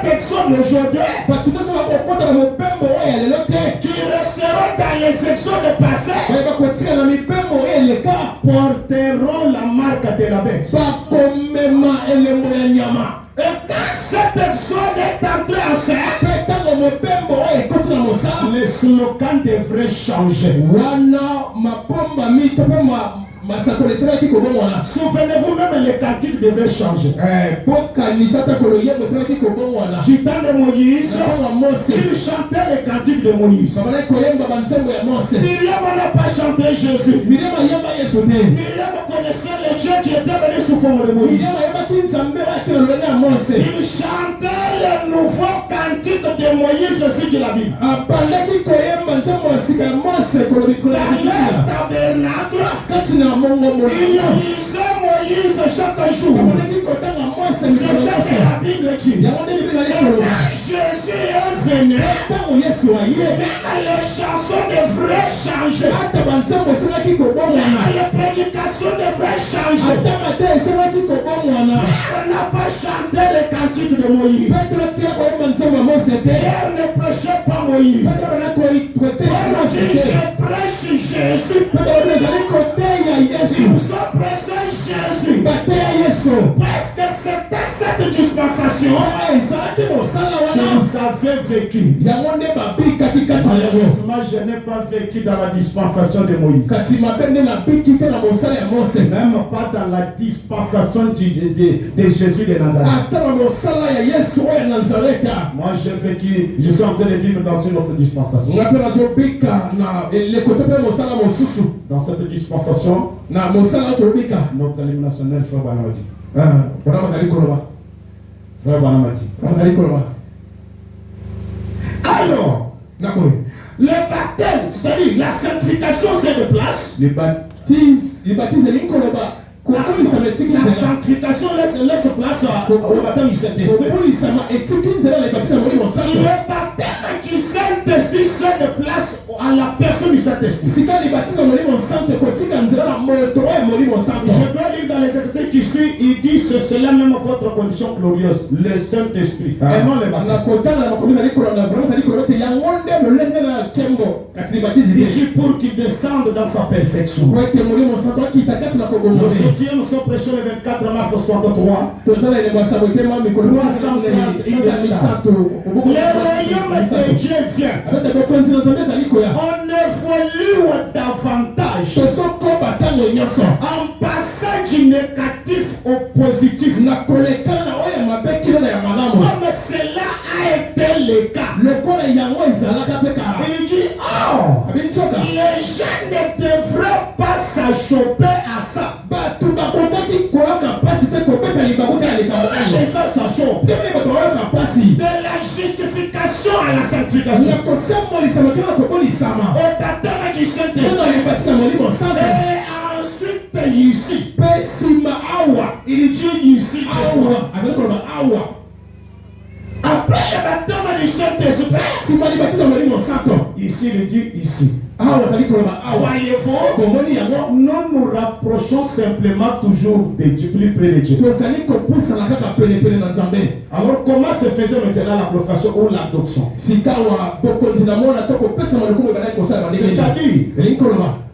exode aujourd'hui, qui resteront dans les exodes passés, porteront la marque de la bête. Et quand cet exode est entré en scène, le slogan devrait changer. Souvenez-vous, même les cantiques devaient changer. Du temps de Moïse, il chantait les cantiques de Moïse. Myriam n'a pas chanté Jésus. Myriam connaissait le Dieu qui était venu sous forme de Moïse. Il chantait le nouveau cantique de Moïse aussi de la Bible. Dans le tabernacle, il lisait Moïse chaque jour. C'est ça que la Bible dit. Et quand Jésus est venu, même les chansons devraient changer. Les prédications devraient changer. On n'a pas chanté les cantiques de Moïse. Pierre ne prêchait pas Moïse. Pierre dit, je prêche Jésus. Ils ont prêché Jésus. Parce que c'était cette dispensation que vous avez vécu. Malheureusement, je n'ai pas vécu dans la dispensation de Moïse. Même pas dans la dispensation de Jésus de Nazareth. Moi, j'ai vécu, je suis en train de vivre dans une autre dispensation. Dans cette dispensation, notre hymne national, Frère Banamadi. Frère Banamadi. Alors, le baptême, c'est-à-dire la sanctification, c'est de place. Le baptême, La sanctification laisse place au baptême du Saint-Esprit. Le baptême du Saint-Esprit cède place à la personne du Saint-Esprit. Je dois lire dans les Écritures qui suivent, il dit c'est cela même votre condition glorieuse, le Saint-Esprit, et non les baptêmes. Il dit pour qu'il descende dans sa perfection. Nos soutiens sont prêchés le 24 mars 63. Le royaume de Dieu vient. On évolue davantage en passant du négatif au positif. Comme cela a été le cas. Il dit, oh, les gens ne devraient pas s'achoper à ça. Les gens s'achopent. De la justification à la sanctification. Au baptême du Saint-Esprit. Et ensuite ici. Il dit ici. Après le baptême du Saint-Esprit. Ici, il dit ici. Voyez-vous, nous nous rapprochons simplement toujours de Dieu, plus près de Dieu. Alors comment se faisait maintenant la profession ou l'adoption? C'est-à-dire,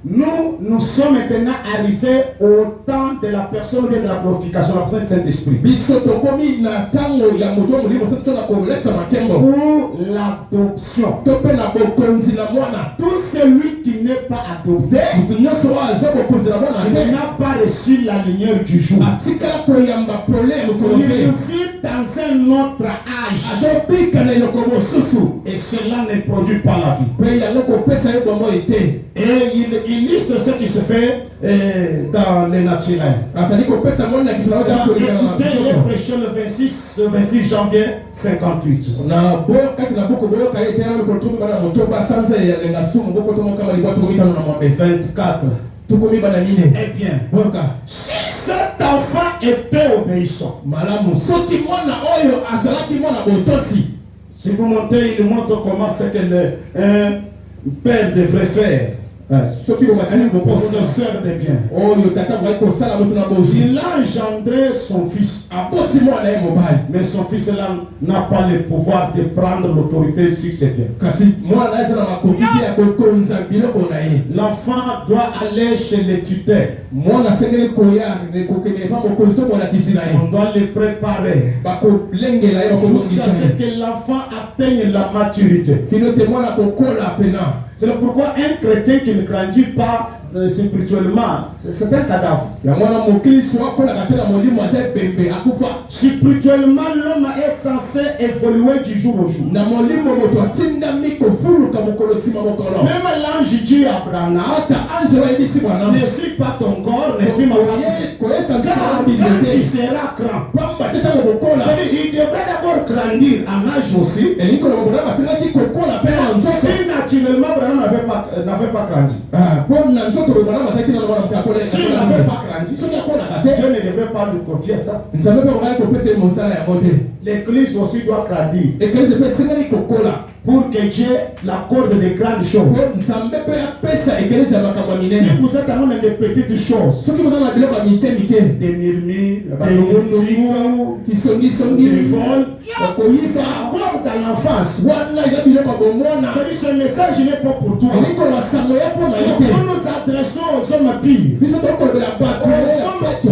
nous sommes maintenant arrivés au temps de la personne de la glorification, la personne du Saint-Esprit. Pour l'adoption. Tout celui qui n'est pas adopté, il n'a pas reçu la lumière du jour. Il vit dans un autre âge. Et cela ne produit pas la vie. Et il liste ce qui se fait dans les naturels. Il est prêché le 26 janvier 58. 24. Eh bien, si cet enfant était obéissant, si vous montez, il montre comment c'est que le père devrait faire. Un possesseur des biens. Il a engendré son fils. Mais son fils là n'a pas le pouvoir de prendre l'autorité sur ses biens. L'enfant doit aller chez les tuteurs. On doit le préparer jusqu'à ce que l'enfant atteigne la maturité. C'est pourquoi un chrétien qui ne grandit pas spirituellement, c'est un cadavre. Spirituellement, l'homme est censé évoluer du jour au jour. Même l'ange dit à Abraham, ne suis pas ton corps, ne suis pas car il sera grand. Il devrait d'abord grandir en âge aussi. Si naturellement Abraham n'avait pas grandi. S'il n'avait pas grandi, Dieu ne devait pas nous confier ça. L'église aussi doit grandir pour que Dieu l'accorde de grandes choses. Si vous êtes en train de petites choses, des murmures, des vols, ça accorde dans l'enfance. Ce message n'est pas pour toi. Nous nous adressons aux hommes pires, aux hommes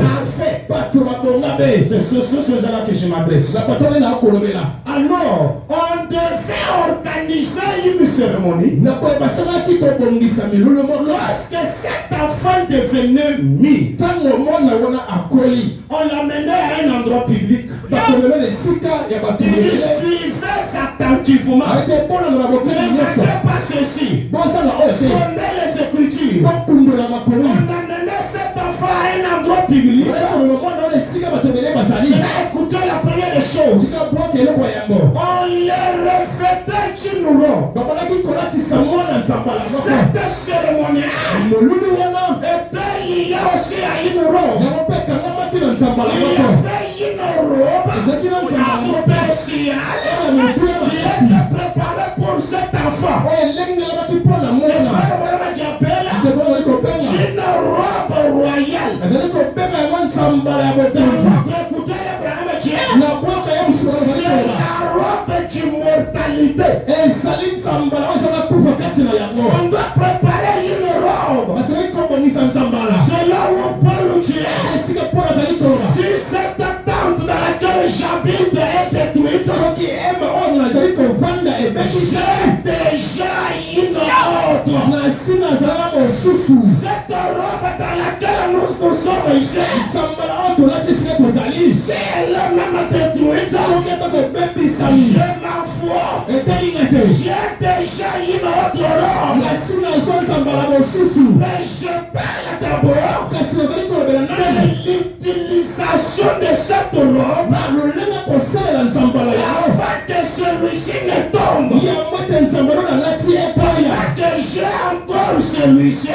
parfaits. C'est ce gens-là que je m'adresse. Alors, on devait organiser une cérémonie. Lorsque cet enfant devenait mis, on l'amenait à un endroit public. Il suivait attentivement. Ne faites pas ceci. Sondez les Écritures. On amenait cet enfant à un endroit public. Il a écouté la première chose. On les reflétait d'une robe. Cette cérémonie était liée aussi à une robe. Il y avait une robe spéciale qui était préparée pour cet enfant. Une robe royale. l'immortalité. On doit préparer une robe. C'est là où Paul dit, si cette tente dans laquelle j'habite est détruite, j'ai déjà une autre. Cette robe dans laquelle nous sommes ici, si elle est même détruite, je m'en fous. J'ai déjà une autre robe. Mais je parle d'abord de l'utilisation de cette robe afin que celui-ci ne tombe. Que j'ai encore celui-ci.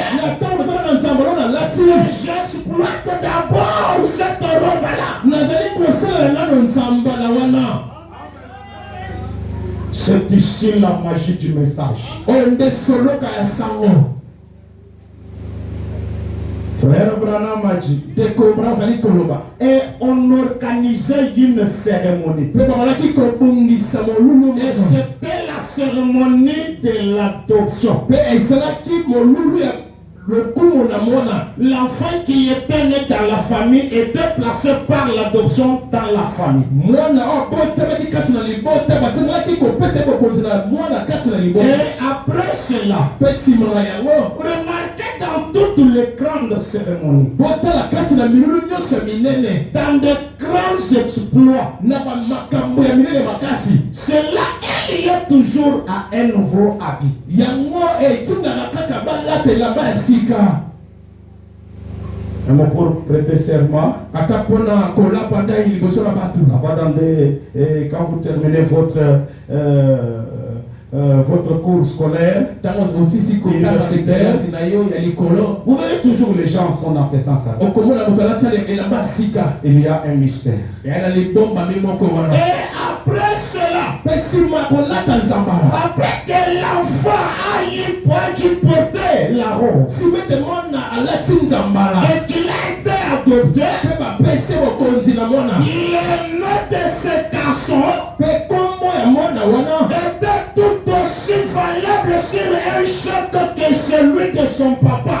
J'exploite d'abord cette robe-là. C'est ici la magie du message. Frère Branham a dit, et on organisait une cérémonie. Et c'était la cérémonie de l'adoption. L'enfant qui était né dans la famille était placé par l'adoption dans la famille. Et après cela, remarquez dans toutes les grandes cérémonies, dans de grands exploits, cela est lié toujours à un nouveau habit. Et pour prêter serment, quand vous terminez votre cours scolaire, universitaire, vous voyez toujours les gens sont dans ces sens-là. Il y a un mystère. Et après cela, après que l'enfant aille porter la robe et qu'il a été adopté, le nom de ce garçon était tout aussi valable sur un chèque que celui de son papa.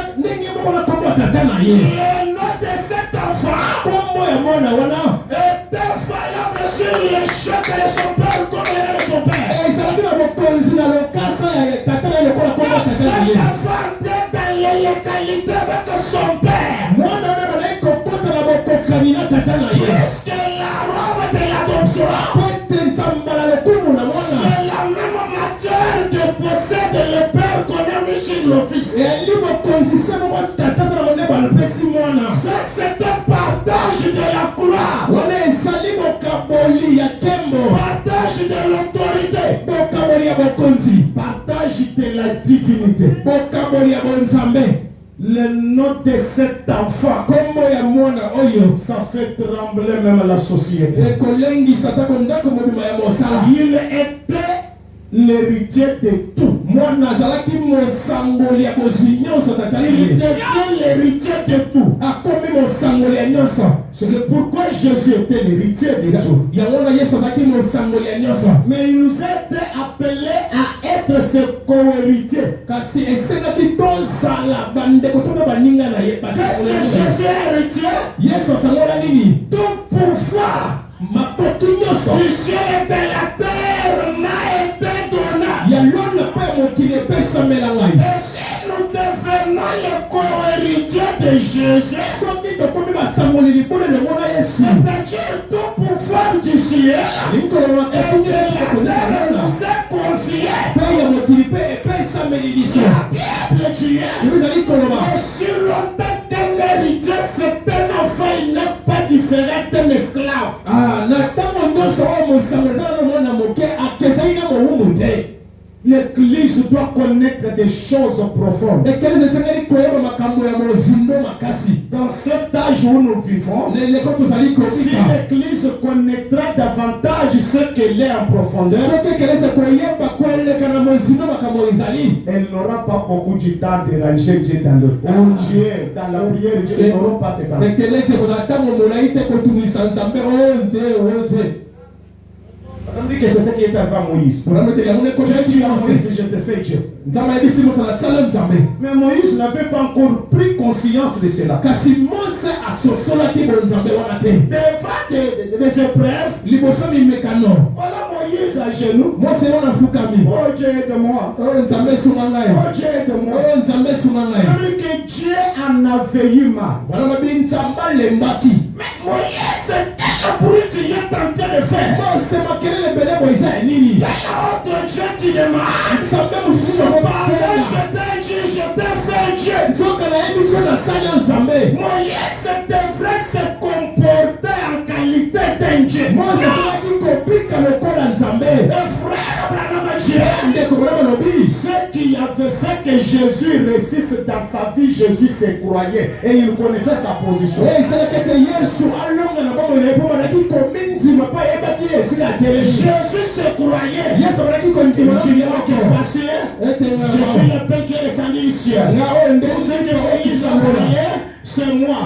Le nom de cet enfant était valable sur le chèque de son père comme le nom de son père. Cet enfant était dans les localités avec son père. Puisque la robe de l'adoption, c'est la même matière que possède le père qu'on a mis sur le fils. Ça, c'est un partage de la gloire, partage de l'autorité, partage de la divinité. Le nom de cet enfant, ça fait trembler même la société. Il était l'héritier de tout. Il devient l'héritier de tout. C'est pourquoi Jésus était l'héritier de tout. Mais il nous a été appelé à être ses co-héritiers. Qu'est-ce que Jésus est héritier? Tout pouvoir du ciel et de la terre m'a été donné. Et si nous devenons les co-héritiers de Jésus, c'est-à-dire tout pouvoir du ciel et de la terre nous est confié. La Bible dit, et si longtemps qu'un héritier, c'est un enfant, il n'est pas différent d'un esclave. L'église doit connaître des choses profondes. Dans cet âge où nous vivons, si l'église connaîtra davantage ce qu'elle est en profondeur, elle n'aura pas beaucoup de temps de ranger Dieu dans le Dieu, dans la prière, Dieu n'aura pas ce temps. On dit que c'est ce qui est arrivé à Moïse. J'ai dit à Moïse, je te fais Dieu. Mais Moïse n'avait pas encore pris conscience de cela. Devant des épreuves, voilà Moïse à genoux. Oh Dieu aide-moi. Oh Dieu aide-moi. Alors que Dieu en avait eu marre. Mais Moïse, quel bruit tu es en train de faire? Quel autre Dieu tu demandes? Je t'ai fait Dieu. Moïse devrait se comporter en qualité d'un Dieu. Ce qui avait fait que Jésus réussisse dans sa vie, Jésus se croyait et il connaissait sa position. Jésus se croyait. Je suis le Père qui est descendu ici. C'est moi.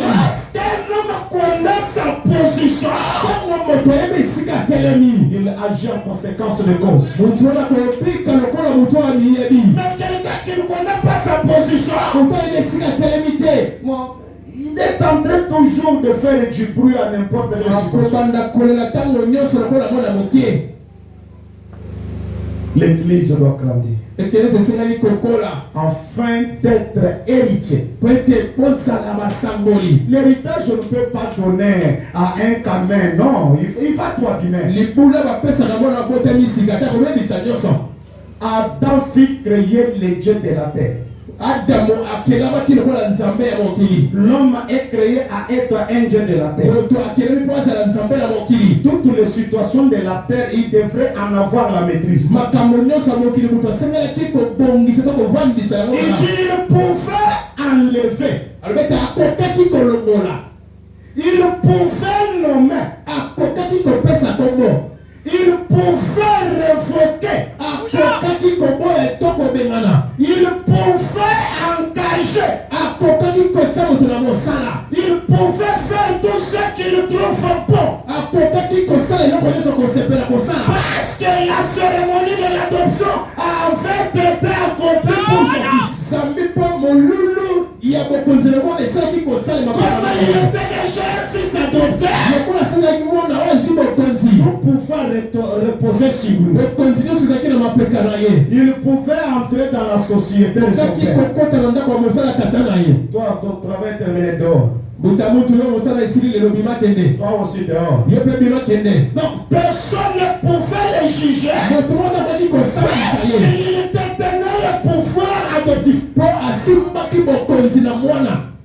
Lorsqu'un homme connaît sa position, il agit en conséquence de cause. Mais quelqu'un qui ne connaît pas sa position, il est en train toujours de faire du bruit à n'importe quelle situation. L'église doit grandir afin d'être héritier. L'héritage ne peut pas donner à un camin, non, il va toi bien. Adam fit créer les dieux de la terre. L'homme est créé à être un dieu de la terre. Toutes les situations de la terre, il devrait en avoir la maîtrise. Il pouvait enlever. Il pouvait nommer. Il pouvait révoquer. Il pouvait engager. Il pouvait faire tout ce qu'il trouve bon. Parce que la cérémonie de l'adoption avait été accomplie pour son fils. Comment il était déjà un fils adopté, pour pouvoir reposer sur lui. Il pouvait entrer dans la société de son père. Toi, ton travail terminé dehors. Toi aussi dehors. Donc personne ne pouvait les juger. Parce qu'il était le pouvoir adoptif.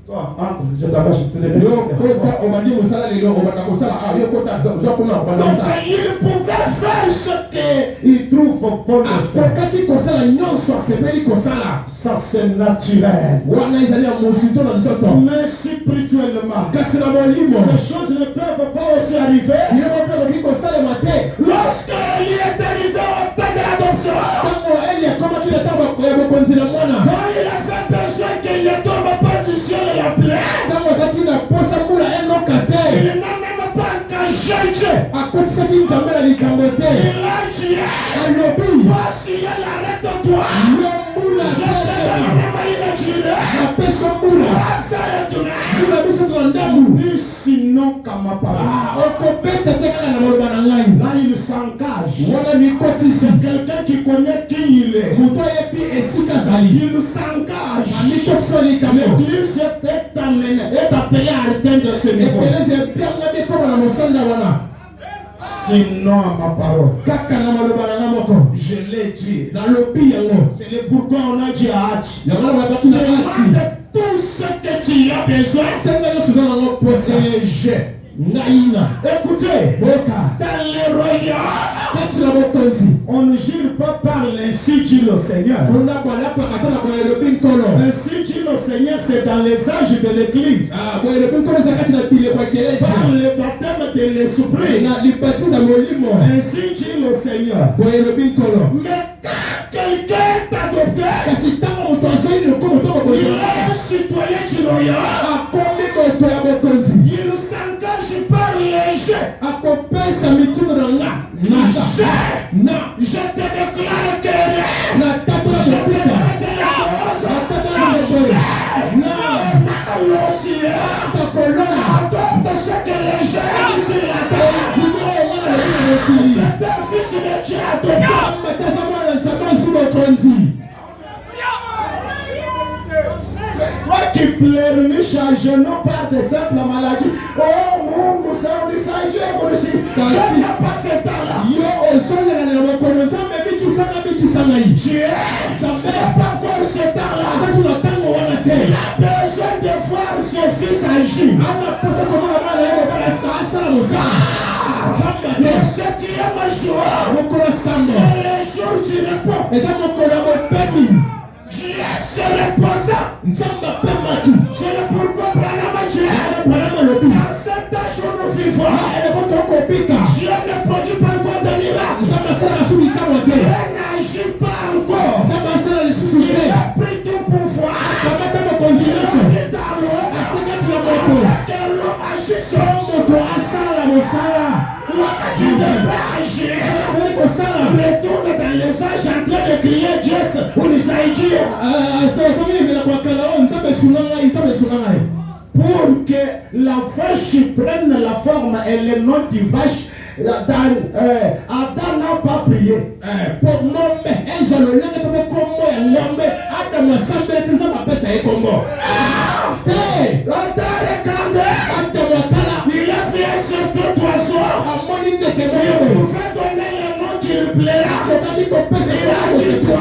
Toi, entre, je t'abache, je te défends. Donc il pouvait faire ce qu'il trouve bon de faire. Ça c'est naturel. Mais spirituellement, ces choses ne peuvent pas aussi arriver. Lorsqu'il est arrivé au temps de l'adoption, quand il a fait besoin qu'il ne tombe pas du ciel et la plaie, il n'a même pas engagé Dieu. Il a dit, voici l'arrêt de toi. Sinon, comme ma parole. Là, il s'engage. C'est quelqu'un qui connaît qui il est. Il s'engage. L'église est appelée à atteindre ce niveau. Sinon, ma parole, je l'ai dit. C'est le pourquoi on a dit à Hati. Demande tout ce que tu as besoin. C'est j'ai. Écoutez, dans les royaumes, on ne jure pas par l'ainsi dit le Seigneur. Ainsi dit le Seigneur, c'est dans les âges de l'église. Par le baptême de l'esprit. Ainsi dit le Seigneur. Mais quand quelqu'un est adopté, il est un citoyen du royaume. Il s'engage par léger. Non. Je te déclare que rien. Na tato la Je te bopika. déclare que la chose. Na tato la bopika. Non. Ta colonne. Adopte ce que les gens ici la terre. Continue on va le dire. C'est un fils de Dieu adopté. Kama tazama na nzambe sur le konzi. Toi qui pleurniches à genoux par des simples maladies. Oh Mungu ça unisaidie kunisi. Je n'ai pas ce temps-là. Yo ozonga na mokono nzambe biki sana yi. Dieu n'a pas encore ce temps-là. Sasa tunatango wana te. Il a besoin de voir son fils agir. Ana posa kama mala yako bala sasa na mosa. Le septième jour, Mokolo sambo. c'est le jour du repos. Eza mokolo bopemi. Dieu se reposa. Nzamba pema tu. C'est le pourquoi Branham a dit. Branham lobi. Dans cet âge où nous vivons, Ele koto kopika. Dieu ne produit pas encore de miracle. Nzamba sala subi kama te. Dieu n'agit pas encore. Nzamba sala le subi Il te. a pris tout pouvoir. Kama te Il mokondileso. a mis dans l'eau. Atikati la moto. Que l'homme agisse. So moto asala mosala. Tu devrais agir. Sali kosala. Retourne dans les âges en train de crier Dieu unisaidie. Pour que la vache prenne la forme et le nom du vache, Adam n'a pas prié. Pour nombre, ezalo lenge tobe kombo ya ngombe, Adam asambele tinza mapesa ye kombo. Te, Adam akala, Il a fait sur tout oiseau. amoni ndeke Il moyo. pouvait donner le nom qui lui plaira. Kotaki kopesa Il a dit toi.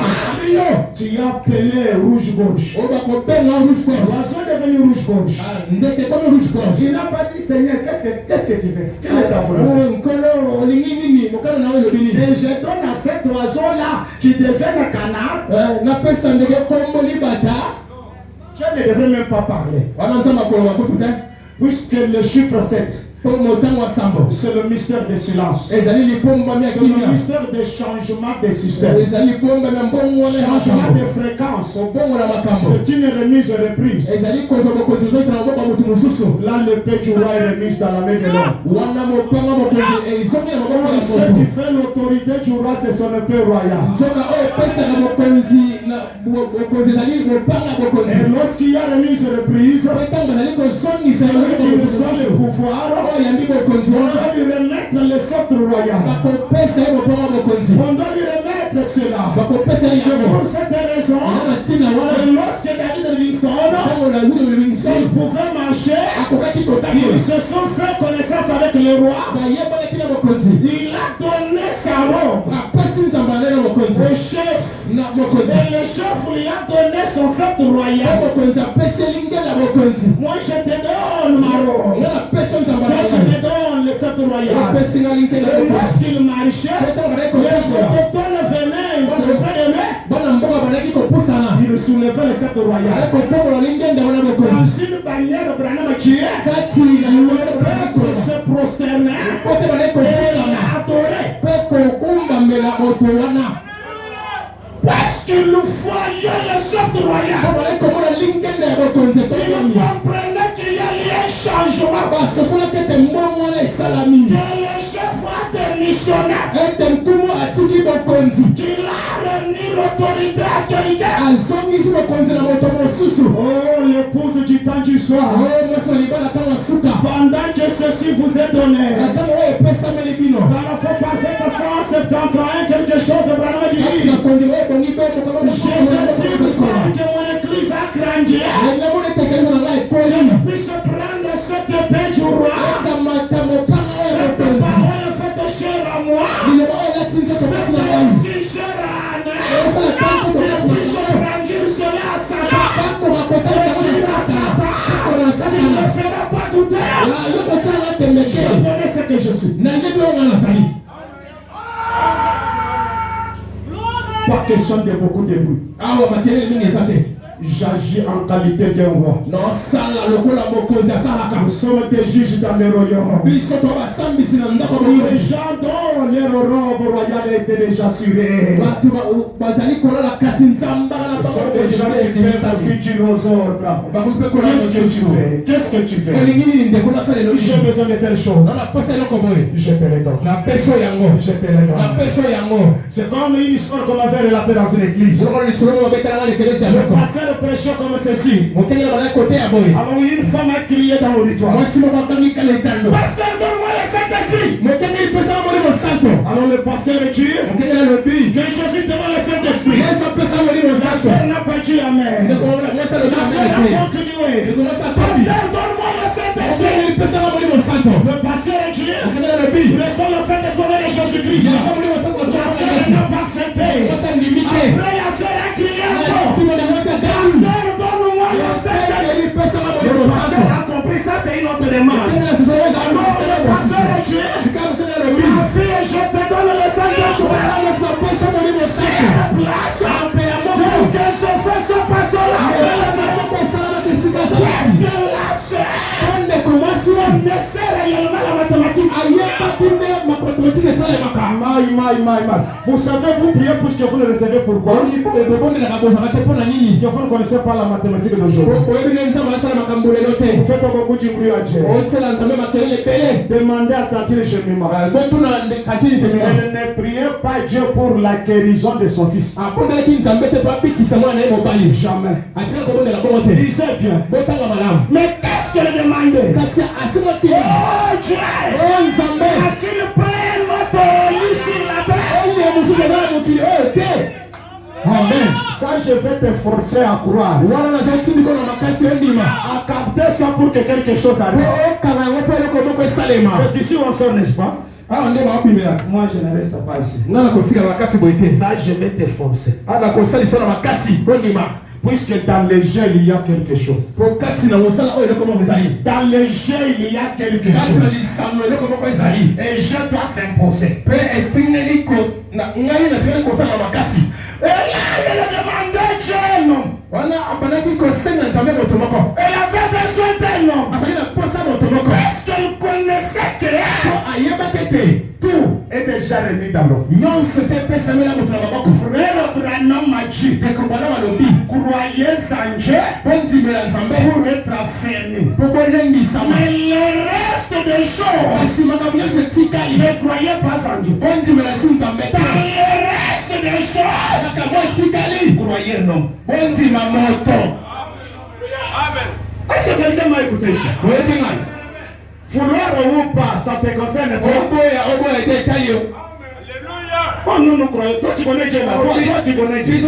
yo. Tu as appelé rouge-gorge. Oba kobenga rouge gorge. L'oiseau est devenu rouge-gorge. Ndeke kono rouge gorge. Il n'a pas dit Seigneur, qu'est-ce que tu fais? Quelle est ta volonté? Nkolo olingi nini mokano na oyo bini. Et je donne à cet oiseau-là qui devienne canard. Napesa ndeke kombo libata. Je ne devrais même pas parler. Wana nzamba koloba kutu te. Puisque le chiffre 7, Po motango wa sambo. c'est le mystère du silence. Ezali lipomba mia C'est le kimia. mystère des changements des systèmes. Ezali lipomba mia mbongo wana ya Changement makambo. de fréquence. Mbongo na makambo. C'est une remise et reprise. Ezali kozo bokonzi zosa na mboka mutu mususu. Là, le paix du roi est remise dans la main de l'homme. Wana mopanga bokonzi ezongi na maboko ya Ce qui moto. fait l'autorité du roi, c'est son épée royale. Nzoka oyo pesa na bokonzi na bokonzi ezali mopanga bokonzi. Et lorsqu'il y a remise et reprise, Po etango ezali kozongisa celui qui eloko reçoit le mosusu. pouvoir, Oyo yambi bokonzi on wana. doit lui remettre le sceptre royal. Bakopesa ye mopanga bokonzi. On doit lui remettre cela. Bakopesa ye C'est yango. pour cette raison, Eza na ntina wana. et lorsque David Livingstone, Ntango na William il Livingstone pouvait marcher, akokaki ils kotambola. se sont fait connaissance avec le roi. Bayebanaki na bokonzi. Il a donné sa robe Apesi nzambala na bokonzi. au chef. Na bokonzi. Et le chef lui a donné son sceptre Ya royal. bokonzi apesi elinge na bokonzi. Moi, je te donne ma robe. Nga napesi nzambala Toi, na je bokonzi. te donne le sceptre royal. Apesi nga linge na Et bokonzi. lorsqu'il marchait, Ntango bazali les kopusa. autochtones venaient auprès de lui. Bana mboka bazalaki kopusana. Il soulevait le sceptre royal. Bazali kotombola linge ndago na Dans bokonzi. une bannière, Branham a tué. Kati na Le ngombe bazali peuple kola. se prosternait Pote bazali et kopusana. adorait. Pe kokumbamela moto wana. Parce que nous voyons le sceptre royal. Po bazali komona linge na bokonzi Il etomami. comprenait qu'il y a un changement. Basosolaki ete mbongo wana esalami. Que le chef a démissionné. Ete nkumu atiki bokonzi. Qu'il a remis l'autorité à quelqu'un. Azongisi bokonzi na moto mosusu. Oh, l'épouse du temps du soir. Oh, mwasi wa libala ntango asuka. Pendant que ceci vous est donné. Na ntango oyo epesameli bino. Dans la foi parfaite 171, quelque chose, Branham Kati dit. na kondi oyo ebongi be mokama Je désire voir que mon église a grandi. Ngambo netekeliza na ngai ekoli. Puisse prendre cette épée du roi. Ekamata mopanga oyo ya Cette bokonzi. parole faite chère à moi. Liloba oyo elati nzoto kati na ngai. Si chère à Anne. Esala mpe nzoto kati na Puisse ngai. grandir cela à Saba. Bako bakotaki yango na sasa. Bako na Tu sasa ne na. me feras pas douter. Yo kotianga temeke. Je connais ce que je suis. Nayebi oyo nga nazali. Pas question de beaucoup de bruit. Awa makelele mingi eza te. j'agis en qualité d'un roi. Non, ça la lokola mokoza salaka. Nous sommes des juges dans les royaumes. Biso to basambisi na ndako Les gens dont leur robe royale était déjà assurée. Batu bazali kolala kasi nzamba na Ce sont des gens qui peuvent aussi dire aux ordres. Qu'est-ce que tu fais? Qu'est-ce que tu fais? J'ai besoin de telle chose. Je te le donne. Je te le donne. C'est comme une histoire qu'on avait relatée dans une église. Le pasteur prêchait comme ceci. Alors une femme a crié dans l'auditoire. Pasteur, donne-moi le Saint-Esprit. Alors le pasteur dit que Jésus demande le Saint-Esprit. La sœur n'a pas dit amen. La sœur a continué. Pasteur, donne-moi le Saint-Esprit. Le pasteur a dit reçois le Saint-Esprit de Jésus-Christ. La sœur n'a pas accepté. Après la sœur a crié encore. Pasteur, donne-moi le Saint-Esprit. Le pasteur a compris ça, c'est une autre demande. Alors le pasteur a dit ma fille, je te donne le Saint-Esprit. Que je fasse ce passage-là. Parce que la sœur connaissait réellement la mathématique. Vous savez, vous priez puisque vous le recevez pourquoi? Que vous ne connaissez pas la mathématique d'aujourd'hui. Vous faites pas beaucoup de bruit à Dieu. Demandez attentivement. Elle ne priait pas Dieu pour la guérison de son fils. Jamais. Disait bien. Mais qu'est-ce qu'elle demandait? Oh Dieu, a-t-il pris notre lit sur la terre? Amen. Ça, je vais te forcer à croire. À capter ça pour que quelque chose arrive. C'est ici où on sort, n'est-ce pas? Moi, je ne reste pas ici. Ça, je vais te forcer. Puisque dans les jeux, il y a quelque chose. Dans les jeux, il y a quelque chose. Et je dois s'imposer. Et là, il a demandé Dieu, non. Elle avait besoin d'un homme. Parce qu'elle connaissait que tout est déjà remis dans l'eau. Frère Branham m'a dit croyez en Dieu pour être affermi. Mais le reste des choses, ne croyez pas en Dieu. Dans le reste des choses, croyez non. Est-ce que quelqu'un m'a écouté ici? Vouloir ou pas, ça te concerne toi. Oh non, nous croyons. Toi, tu connais Dieu là. Toi, tu connais Dieu. Si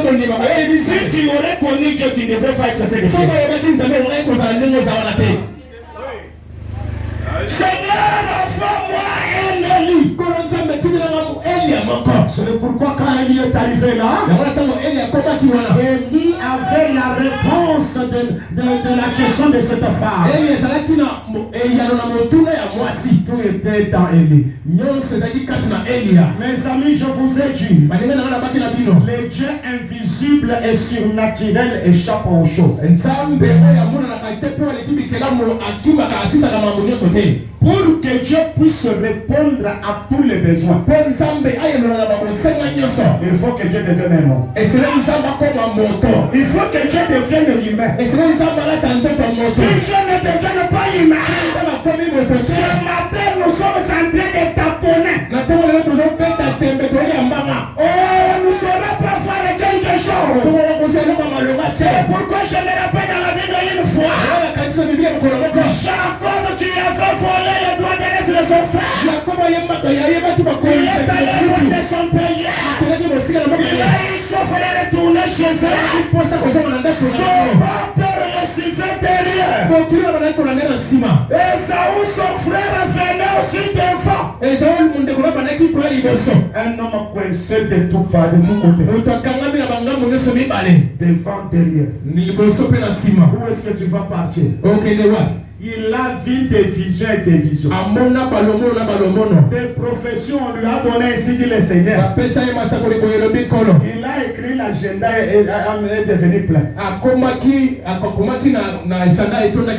tu aurais connu Dieu, tu ne devrais pas être sélectionné. Seigneur, enfant-moi un Élie. C'est pourquoi quand Élie est arrivé là, Élie avait la réponse de la question de cette femme. Tout était dans Élie. Mes amis, je vous ai dit, les dieux invisibles et surnaturels échappent aux choses. Pour que Dieu puisse répondre à tous les besoins, il faut que Dieu devienne un homme. Il faut que Dieu devienne humain. Si Dieu ne devient pas humain, ce matin nous sommes en train de taponner. Oh, nous ne saurons pas faire quelque chose. C'est pourquoi je me rappelle dans la Bible une fois, Jacob qui avait volé le droit de naissance de son frère, il est allé loin de son pays. Il a eu son frère retourner chez eux. Son père le suivait derrière. Esaü, son frère, venait aussi devant. Un homme coincé de tout part, de tout côté. Devant, derrière. Où est-ce que tu vas partir? Il a vu des visions et des visions. Des professions, on lui a donné ainsi dit le Seigneur. Il a écrit l'agenda est devenu plein.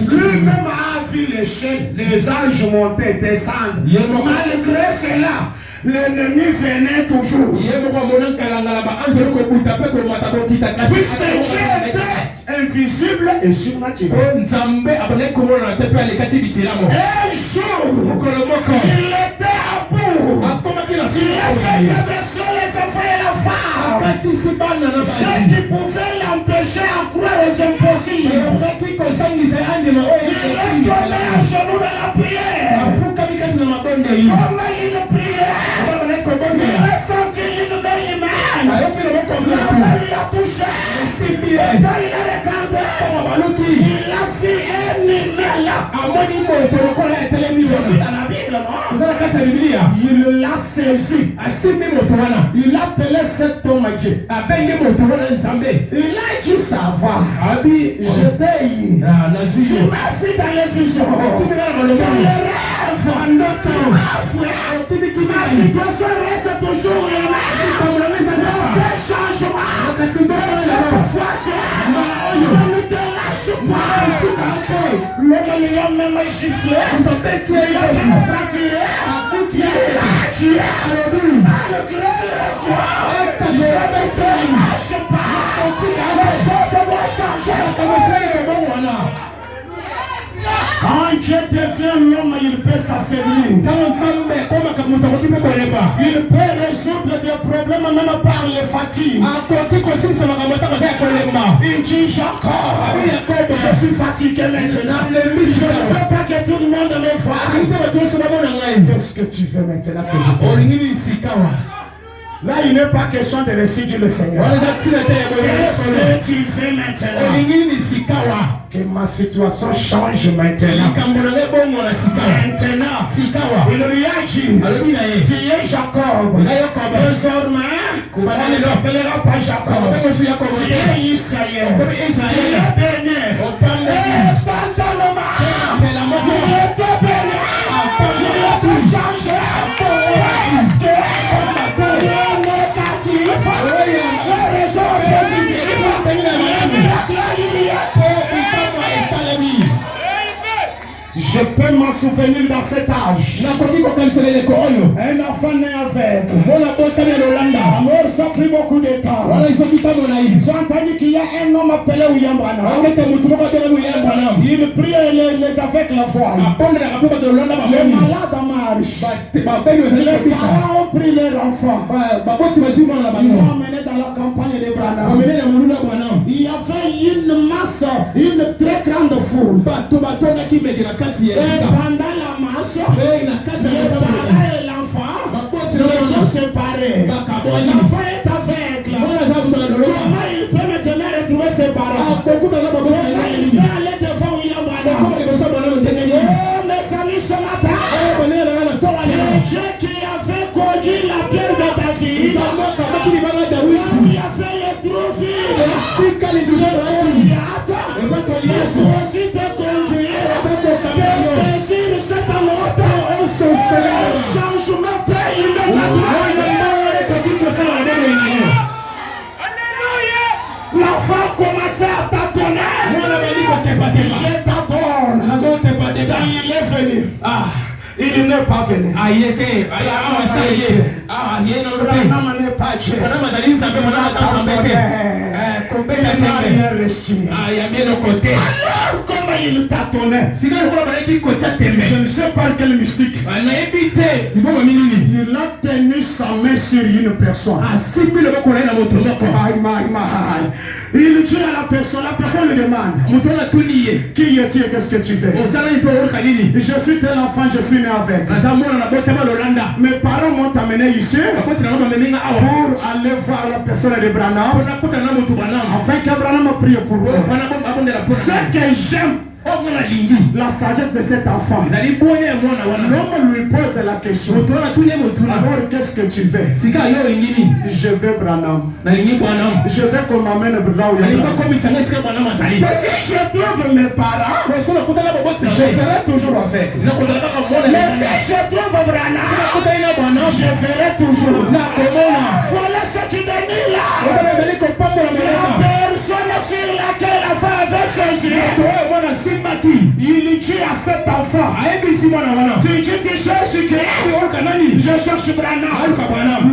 Lui-même a vu les chaînes, les anges monter, descendre. Malgré cela, l'ennemi venait toujours. Puisque Dieu était invisible et surnaturel. Un jour, il était à bout. Il a fait traverser les enfants et la femme. Ceux qui pouvaient l'empêcher à croire aux impossibles. Il est tombé à genoux dans la prière. Comme il priait, il a senti une main humaine. La main lui a touché. Et quand il a regardé, il a vu un humain là. Je suis dans la Bible, non? Il l'a saisi. Il a appelé cet homme à Dieu. Il a dit ça va. J'étais hier. Tu m'as vu dans les visions. Dans les rêves. Ma situation reste toujours la même. Des changements. Parfois je ne te lâche pas. L'homme lui a même giflé. Il a même fracturé. Il a tué. Le cœur le roi. Je ne te lâche pas. Les choses vont changer. Quand Dieu devient l'homme, il peut s'affaiblir. Il peut résoudre des problèmes même par les fatigues. Il dit Jacob, je suis fatigué maintenant. Je ne veux pas que tout le monde me voie. Qu'est-ce que tu veux maintenant que je te... Là, il n'est pas question de laisser dire le Seigneur. Qu'est-ce que tu fais maintenant? Que ma situation change maintenant. Maintenant, il lui a dit, tu es Jacob. Désormais, on ne l'appellera pas Jacob. Tu es Israël. Tu es béni. Instantanément, il était béni. Il était changé. Je peux m'en souvenir dans cet âge. Un enfant né aveugle. La mort ça a pris beaucoup de temps. J'ai entendu qu'il y a un homme appelé William Branham. Il prie les aveugles la voix. Les malades marchent. Les parents ont pris leur enfant. Ils l'ont emmené dans la campagne de Branham. Il y avait une masse, une très grande foule. Et pendant la marche, les parents et l'enfant se sont séparés. L'enfant est aveugle. Comment il peut maintenant retrouver ses parents? Comment il peut aller devant William Branham? Mes amis, ce matin, Dieu qui avait conduit la pierre de David, il a fait les trous vides. Il aussi te conduire. Saisir cette amour. Changement peut immédiatement. L'enfant commençait à tâtonner. Je tâtonne. Il est venu. Il n'est pas venu. Branham n'est pas Dieu. Alors, comment il tâtonnait? Je ne sais pas quel mystique. Il a tenu sa main sur une personne. Il dit à la personne lui demande, qui es-tu et qu'est-ce que tu fais? Je suis tel enfant, je suis né avec. Mes parents m'ont amené ici pour aller voir la personne de Branham, afin que Branham prie pour eux. Ce que j'aime, la sagesse de cet enfant. L'homme lui pose la question. Alors qu'est-ce que tu veux? Je veux Branham. Je veux qu'on m'amène là où il est. Si je trouve mes parents, je serai toujours avec. Mais si je trouve Branham, je ferai toujours. Voilà ce qui est mis là. personne sur laquelle la femme avait saisi, il dit à cet enfant, tu cherches qui? Je cherche Branham.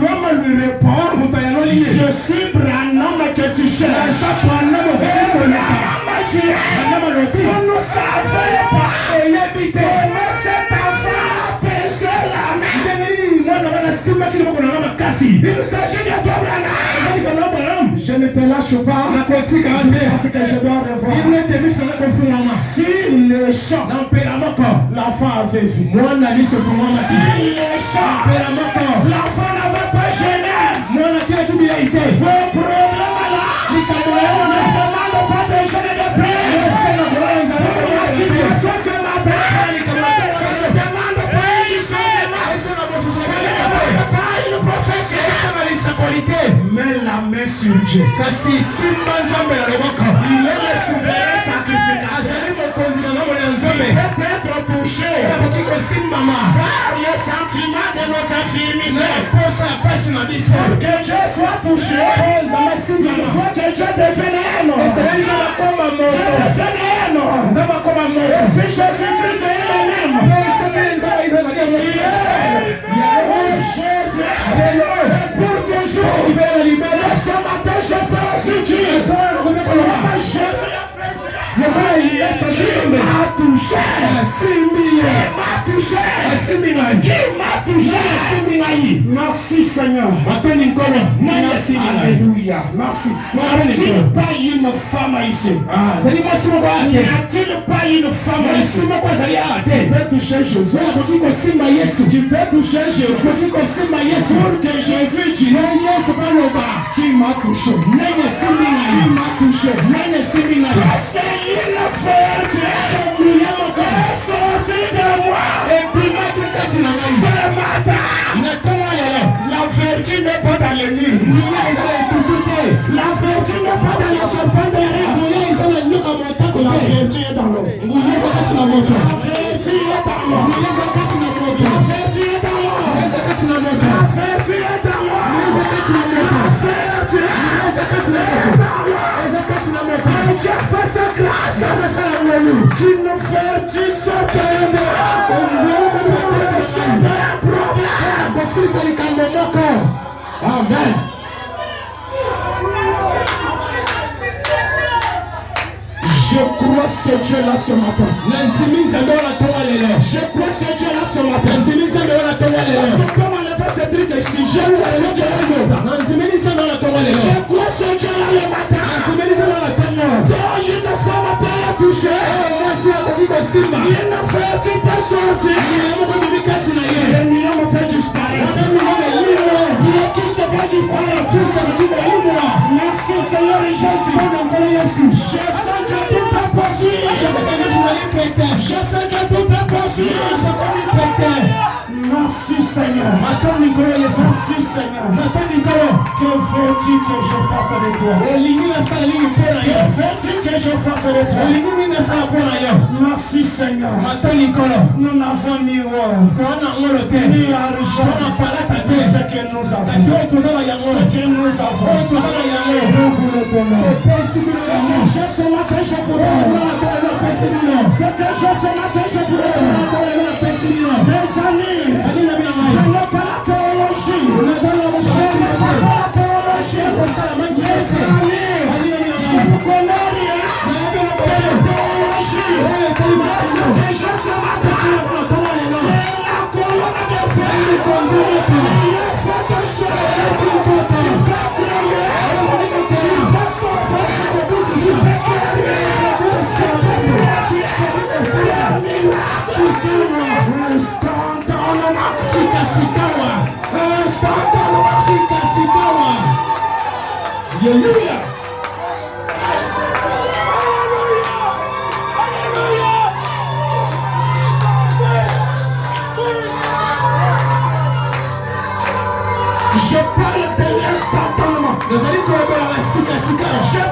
L'homme lui répond, je suis Branham que tu cherches. Vous ne savez pas comment cet enfant a péché la main. Il s'agit de toi, Branham. Je ne te lâche pas parce que je dois revoir. Si le chant, l'enfant avait vu. Si le chant, l'enfant n'avait pas gêné. Vos problèmes là, ne demandent pas de gêner de plus. La situation ce matin, je ne demande pas une discernement. Je ne demande pas une prophétie. Mais la main sur Dieu. Il est le souverain sacrificateur. Il peut être touché par les sentiments de nos infirmités. Pour que Dieu soit touché, il faut que Dieu devienne un homme. Si Jésus-Christ est le même, pour toujours, ce matin je peux aussi dire, Jésus a fait il m'a touché, il m'a touché. Merci Seigneur. Alléluia. Merci. N'a-t-il pas une femme ici? N'a-t-il pas une femme ici? Il peut toucher Jésus. Il peut toucher Jésus. Pour que Jésus dise qui m'a touché. Il m'a touché. Parce qu'il a fait est sorti de moi. Ce matin, la vertu n'est pas dans les nuits. La vertu n'est pas dans les serpents de l'air. La vertu est dans l'eau. La vertu est dans l'eau. La vertu est dans l'eau. La vertu est dans l'eau. Dieu fait sa grâce. Qu'une vertu sorte de Amen. Je crois ce Dieu-là ce matin. Je crois ce Dieu-là ce matin. Parce que comme on a fait ce truc ici, je crois ce Dieu-là. Je crois ce Dieu-là le matin. Donc il ne faut pas toucher. Il ne faut pas sortir. Il ne peut disparaître. Christ va disparaître. Merci Seigneur Jésus. Je sens que tout est possible. Je sais que tout est possible. Merci Seigneur. Merci Seigneur. Que veux-tu que je fasse avec toi? Que veux-tu que je fasse avec toi? Merci Seigneur. Nous n'avons ni or, ni argent. Ce que nous avons. Nous vous le donnons. Ce que j'ai ce matin, je vous donne. Ce que j'ai ce matin, je vous donne. Mes amis, je n'ai pas la théologie. Je n'ai pas la théologie. Mes amis, je ne connais rien de la théologie. Mais ce que j'ai ce matin, c'est la colonne de feu. Il faut que je il peut créer, il peut sauver, il peut créer. Alléluia. Je parle de l'instantanément. Je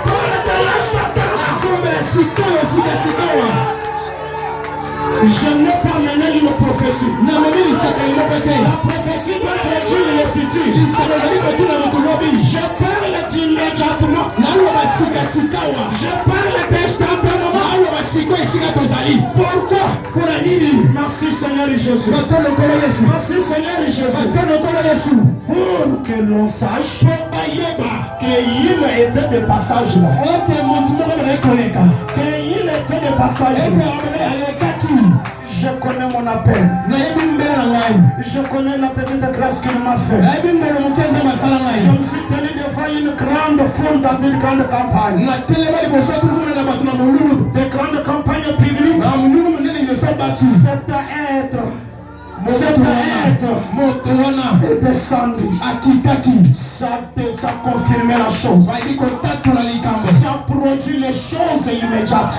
parle de l'instantanément. Je n'ai pas mené une prophétie. La prophétie doit prédire le futur. Je parle d'immédiatement. Seigneur Jésus. Merci Seigneur Jésus. Pour que l'on sache qu'il était de passage là. Qu'il était de passage là. Je connais mon appel. Je connais la petite grâce qu'il m'a fait. Je me suis tenu devant une grande foule dans une grande campagne. Des grandes campagnes publiques. C'est être descendu. Ça a confirmé la chose. Ça a produit les choses immédiates.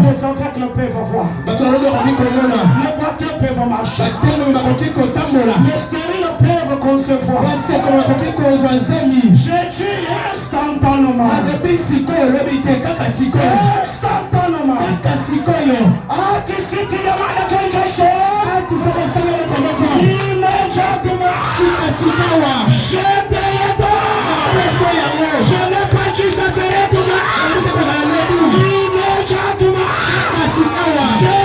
Les aveugles peuvent voir. Les boiteux peuvent marcher. Les stériles peuvent concevoir. J'ai dit instantanément. Instantanément. Ah, si tu demandes quelque chose, immédiatement, je te aide. Je n'ai pas dit ça serait demain. Immédiatement, je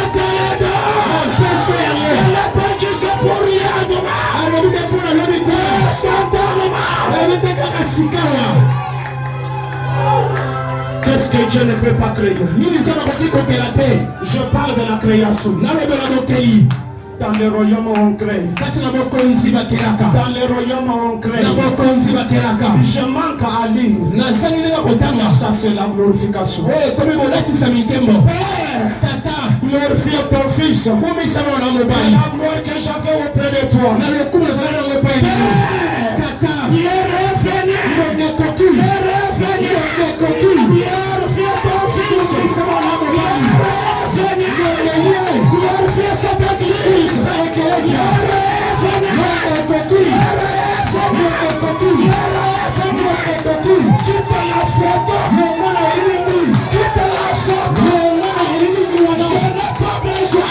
te aide. Je n'ai pas dit ça pour rien demain. Qu'est-ce que Dieu ne peut pas créer? Je parle de la création. Dans les royaumes on crée. Dans les royaumes on crée. Je manque à lire. Ça c'est la glorification. Glorifie ton fils. La gloire que j'avais auprès de toi. Il est revenu. Glorifie ton fils. Glorifie cette église. Quitte la photo. Quitte la photo. Je n'ai pas besoin.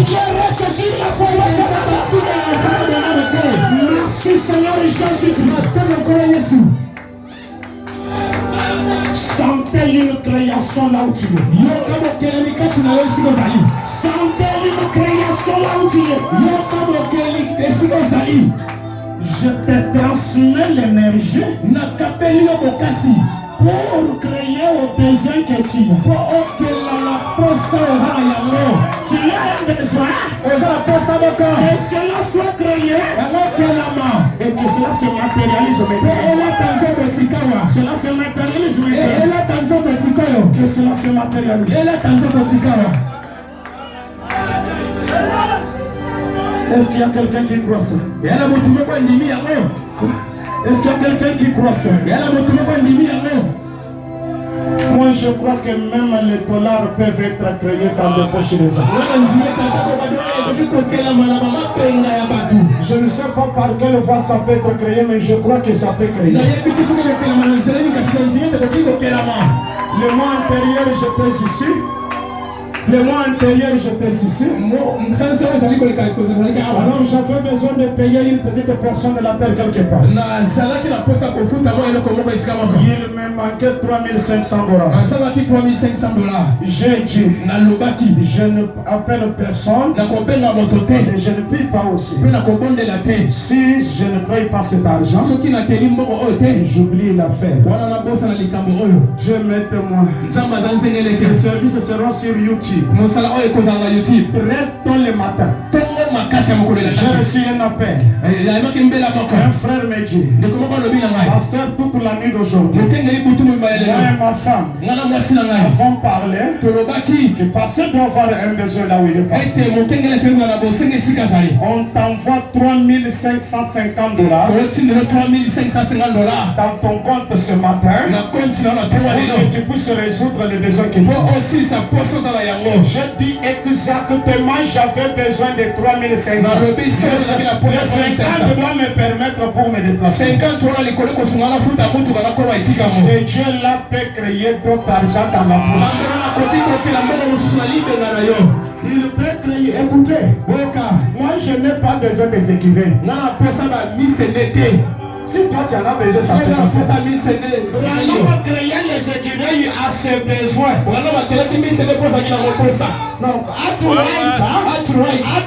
Je reste sur la photo. Merci Seigneur Jésus-Christ. Sentez une création là où tu es. Sentez une création là où tu es. Je te transmets l'énergie pour créer au besoin que tu as. Tu as un besoin que cela soit créé et que cela se matérialise maintenant. Cela se matérialise maintenant. Que cela se matérialise. Est-ce qu'il y a quelqu'un qui croit ça? Est-ce qu'il y a quelqu'un qui croit ça? Moi je crois que même les dollars peuvent être créés dans les poches des hommes. Je ne sais pas par quelle voie ça peut être créé, mais je crois que ça peut créer. Le moi intérieur j'étais ici. Le mois intérieur, j'étais ici. Alors j'avais besoin de payer une petite portion de la terre quelque part. Il me manquait 3500 $. J'ai dit, je ne appelle personne et je ne paye pas aussi. Si je ne paye pas cet argent, j'oublie l'affaire. Dieu m'aide-moi. Ces services seront sur YouTube. Très le matin. J'ai reçu un appel. Un frère me dit, pasteur, toute la nuit d'aujourd'hui, moi et ma femme avons parlé que pasteur doit avoir un besoin là où il est parti. On t'envoie 3550 $. Dans ton compte ce matin pour que tu puisses résoudre les besoins que tu as. Je dis exactement, j'avais besoin de 3500. Les 50 doit me permettre pour me déplacer. Ce Dieu-là peut créer d'autres argent dans la bouche. Il peut créer. Écoutez, moi je n'ai pas besoin de s'équiper. Si toi tu en as besoin, ça peut passer. On va créer les écureuils à ses besoins. Donc, à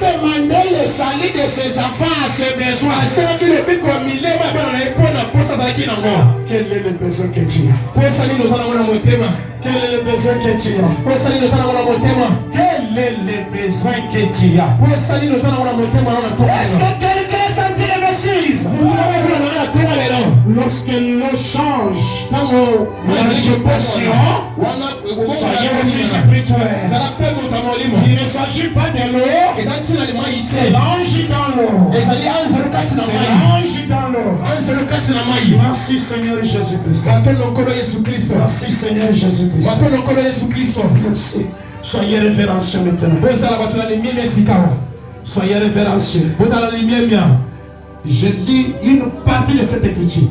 demander le salut de ses enfants à ses besoins. Quel est le besoin que tu as? Quel est le besoin que tu as? Quel est le besoin que tu as? Est-ce que quelqu'un est en train de me suivre? Lorsque l'eau change l'occupation, soyez aussi spirituels. Il ne s'agit pas de l'eau, c'est l'ange dans l'eau. C'est l'ange dans l'eau. Merci Seigneur Jésus-Christ. Merci Seigneur Jésus-Christ. Merci. Soyez révérencieux maintenant. Soyez révérencieux. Je lis une partie de cette écriture.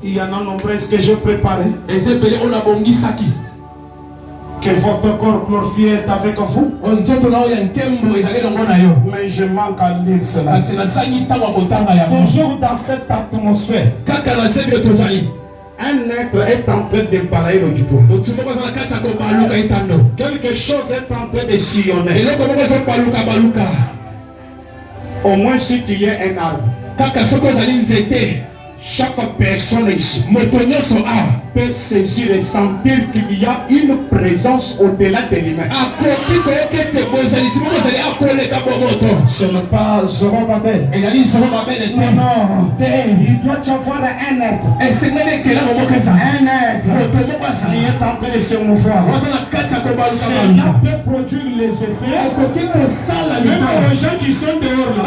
Il y en a nombreuses que j'ai préparées. Que votre corps glorifié est avec vous. Mais je manque à lire cela. Toujours dans cette atmosphère. Un être est en train de balayer le dubois. Quelque chose est en train de sillonner. Au moins si tu es un arbre. Chaque personne ici peut saisir et sentir qu'il y a une présence au-delà de l'humain. Ce n'est pas Zorobabel. Non. Il doit y avoir un être. Un être qui est en train de se mouvoir. Cela peut produire les effets. Même les gens qui sont dehors là.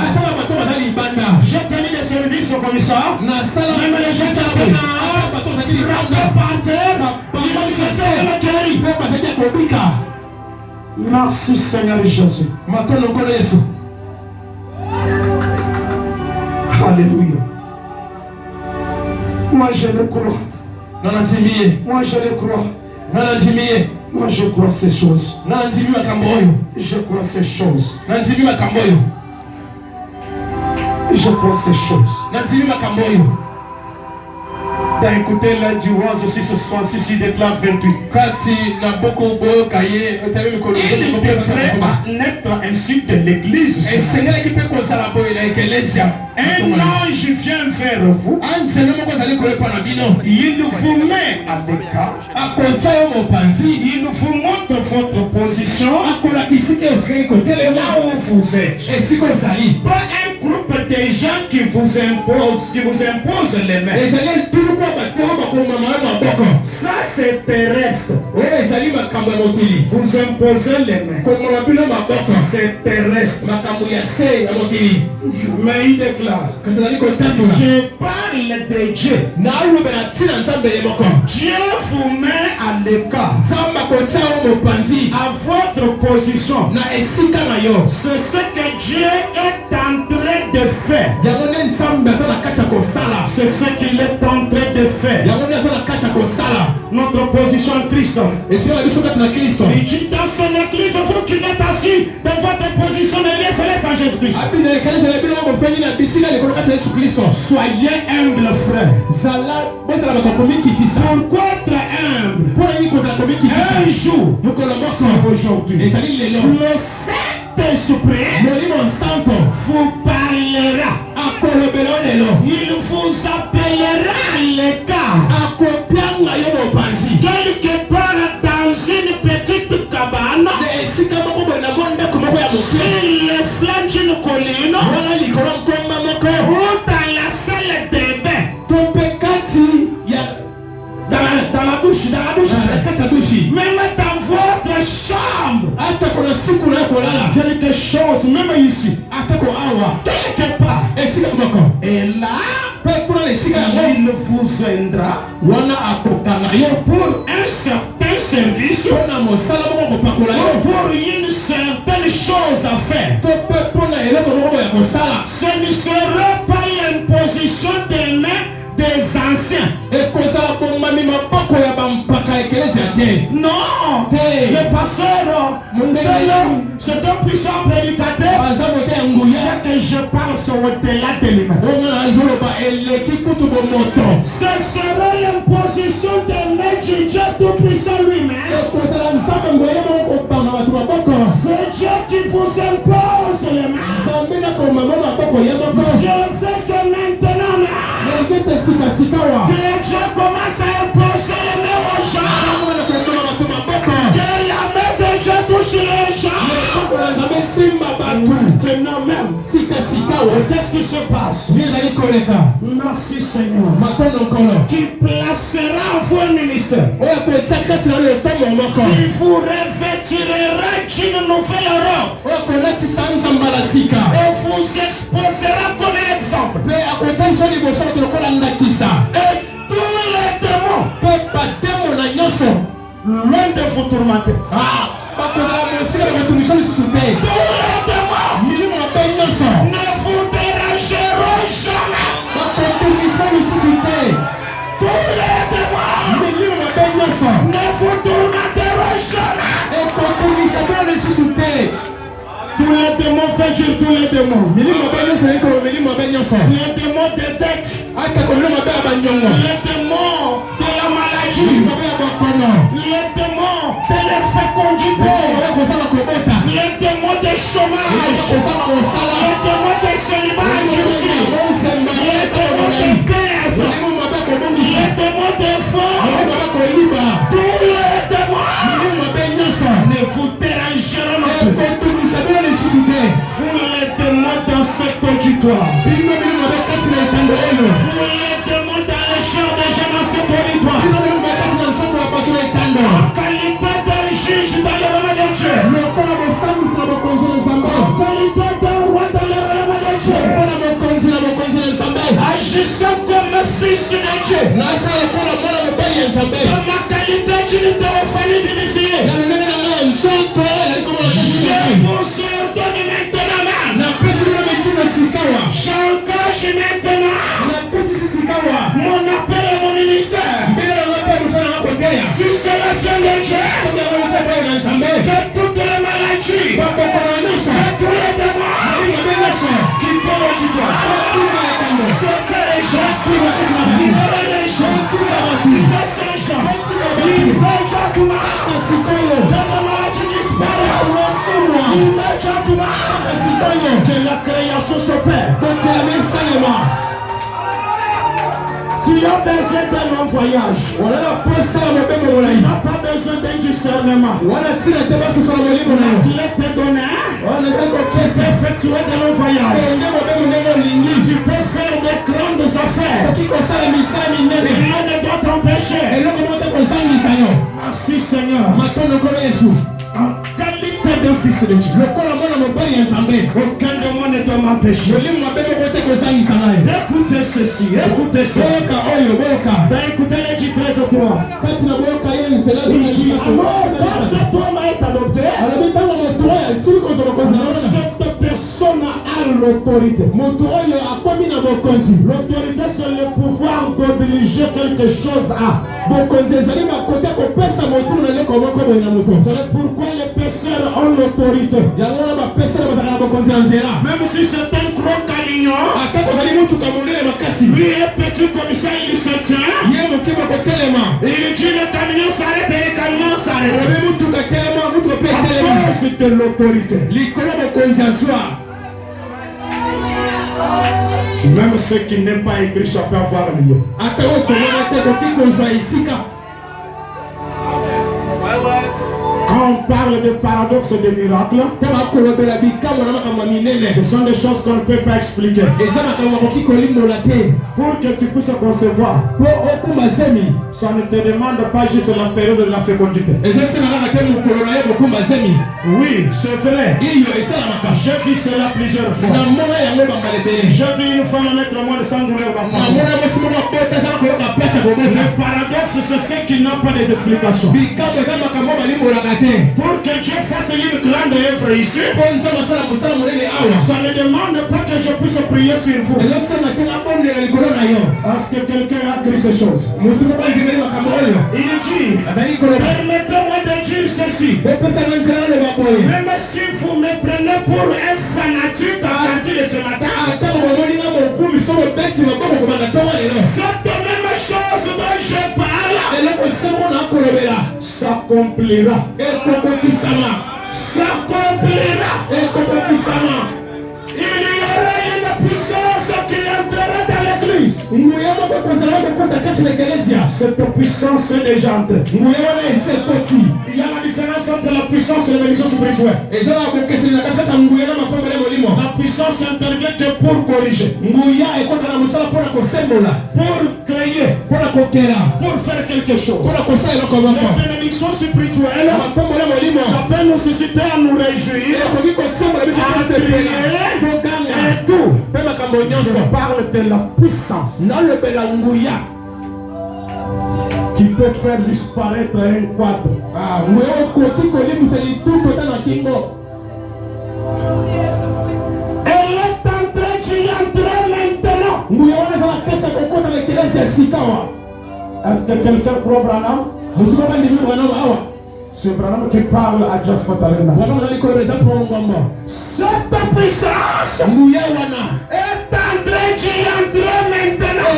J'ai terminé le service au commissaire. Même les gens qui sont merci Seigneur Jésus. Alléluia. Moi je le crois. Moi je le crois. Moi je crois ces choses. Je crois ces choses. Je crois ces choses. T'as écouté la du roi aussi ce soir, il déclare 28. Il devrait naître ainsi de l'église. Un ange vient vers vous. Il vous met à l'écart. Il vous montre votre position. Là où vous êtes. Pas un groupe de gens qui vous imposent les mains. Ça c'est terrestre. Vous imposez les mains. C'est terrestre. Mais il déclare, je parle de Dieu. Dieu vous met à l'écart. À votre position. C'est ce que Dieu est en train de faire. C'est ce qu'il est en train de faire. Notre position en Christ. Il dit dans son église, vous qui êtes assis dans votre position de lieu céleste en Jésus-Christ. Soyez humble, frère. Pourquoi être humble? Un jour, nous commençons aujourd'hui. Le Saint-Esprit vous parlera. Il vous appellera à l'écart. Quelque part dans une petite cabane. Sur le flanc d'une colline. Ou dans la salle de bain. Dans la douche. Même dans votre chambre. Quelque chose, même ici. Quelque part. Et là, il vous viendra pour un certain service, pour une certaine chose à faire. Ce ne sera pas une position des mains des anciens. Non, le pasteur, c'est un puissant prédicateur. Ce que je parle, sont au-delà de l'humain. Ce sera l'imposition de maître Dieu Tout-Puissant lui-même. C'est Dieu qui vous impose les mains. Je sais que maintenant, que Dieu commence à imposer les mains aux gens. Que la main de Dieu touche les gens. Maintenant même. Qu'est-ce qui se passe? Merci Seigneur. Qui placera en vous un ministère. Qui vous revêtira d'une nouvelle robe. Et vous exposera comme un exemple. Et tous les démons, loin de vous tourmenter. Tous les démons ne vous dérangeront jamais. Tous les démons ne vous tourmenteront jamais. Tous les démons, fait dire tous les démons. Les démons de dette. Les démons de la maladie. Les démons de l'infécondité. Les démons de chômage. Les démons de célibat endurci. Les démons de perte. Les démons de fort. Tous les démons ne vous dérangeront pas. Vous les démons dans cette auditoire. Vous les démons dans les champs des gens dans cet auditoire. En qualité d'un juge dans le royaume de Dieu. En qualité d'un roi dans le royaume de Dieu. Agissant comme fils de Dieu. Dans ma qualité d'une théophanie vinifiée. Je vous ordonne maintenant même. J'engage maintenant mon appel et mon ministère. Si cela vient de Dieu, que toutes les maladies, que tous les démons qui peuvent au tutoir, sauter les gens, libérer les gens, baisser les gens, que la maladie disparaisse, que la création s'opère. Tu as besoin d'un long voyage. Tu n'as pas besoin d'un discernement. La clé te donne. Tu peux effectuer de longs voyages. Tu peux faire de grandes affaires. Rien ne doit t'empêcher. Merci Seigneur. En qualité d'un fils de Dieu, aucun démon ne doit m'empêcher. Écoutez ceci, écoutez ceci. Écoutez les 13 toi. Quand cet homme est adopté, cette personne a l'autorité. L'autorité, c'est le pouvoir d'obliger quelque chose à. C'est pourquoi les pêcheurs ont l'autorité. Même si c'est un gros calignon, lui est petit comme ça, il se tient. Il dit le camion s'arrête et le camion s'arrête. À cause de l'autorité. Même ceux qui n'aiment pas écrit, ça peut avoir lieu. Quand on parle de paradoxe et de miracle, ce sont des choses qu'on ne peut pas expliquer. Pour que tu puisses concevoir, ça ne te demande pas juste la période de la fécondité. Oui, c'est vrai. J'ai vu cela plusieurs fois. J'ai vu une femme mettre moins de 100 $. Le paradoxe, c'est ceux qui n'ont pas des explications. Pour que Dieu fasse une grande œuvre ici, ça ne demande pas que je puisse prier sur vous. Parce que quelqu'un a écrit ces choses. Il dit, permettez-moi de dire ceci. Même si vous me prenez pour un fanatique à partir de ce matin, cette même chose dont je parle s'accomplira. S'accomplira. Il y aura une puissance qui entrera dans l'église. Cette puissance est déjà entrée. Il y a la différence entre la puissance et la bénédiction spirituelle. La puissance intervient que pour corriger, pour créer, pour faire quelque chose. La bénédiction spirituelle, ça peut nous susciter à nous réjouir, à prier et tout. Je parle de la puissance qui peut faire disparaître un quadre. Elle est en train d'y entrer maintenant. Est-ce que quelqu'un croit Branham? C'est Branham qui parle à Jasper Arena. Cette puissance est en train d'y entrer maintenant.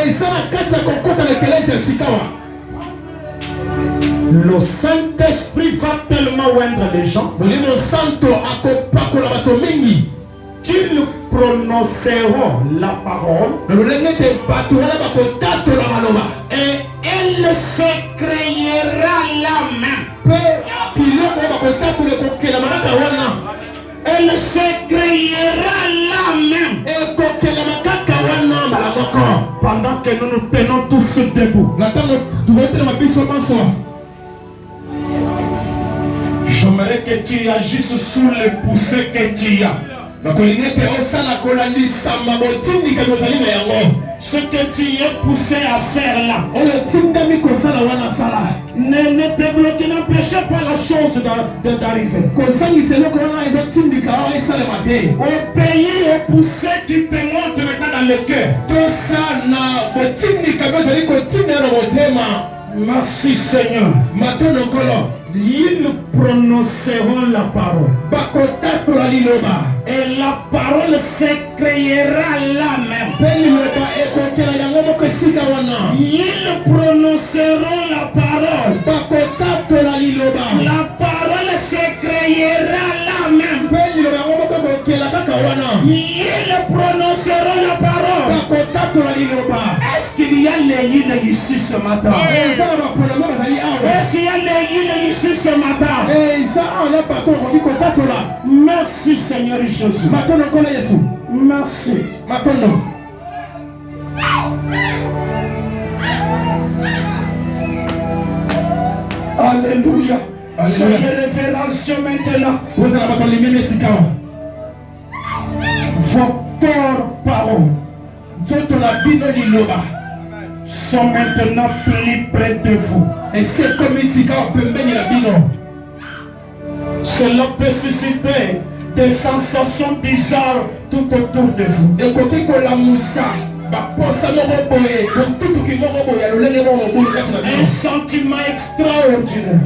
Le Saint-Esprit va tellement oindre les gens qu'ils prononceront la parole et elle se créera la main. Elle se créera la main pendant que nous nous tenons tous debout. J'aimerais que tu agisses sous les poussées que tu as. Ce que tu es poussé à faire là, ne te bloque, n'empêche pas la chose d'arriver. Au pays est poussé qui te montre maintenant dans le cœur. Merci Seigneur. Ils prononceront la parole. Et la parole se créera là-même. Ils prononceront la parole. La parole se créera là-même. Ils prononceront la parole. Est-ce qu'il y a les îles ici ce matin? Est-ce qu'il y a les îles ici ce matin? Merci Seigneur Jésus. Merci. Alléluia. Soyez révérencieux maintenant. Vos paroles sont maintenant plus près de vous. Et c'est comme ici cela peut susciter des sensations bizarres tout autour de vous. Un sentiment extraordinaire.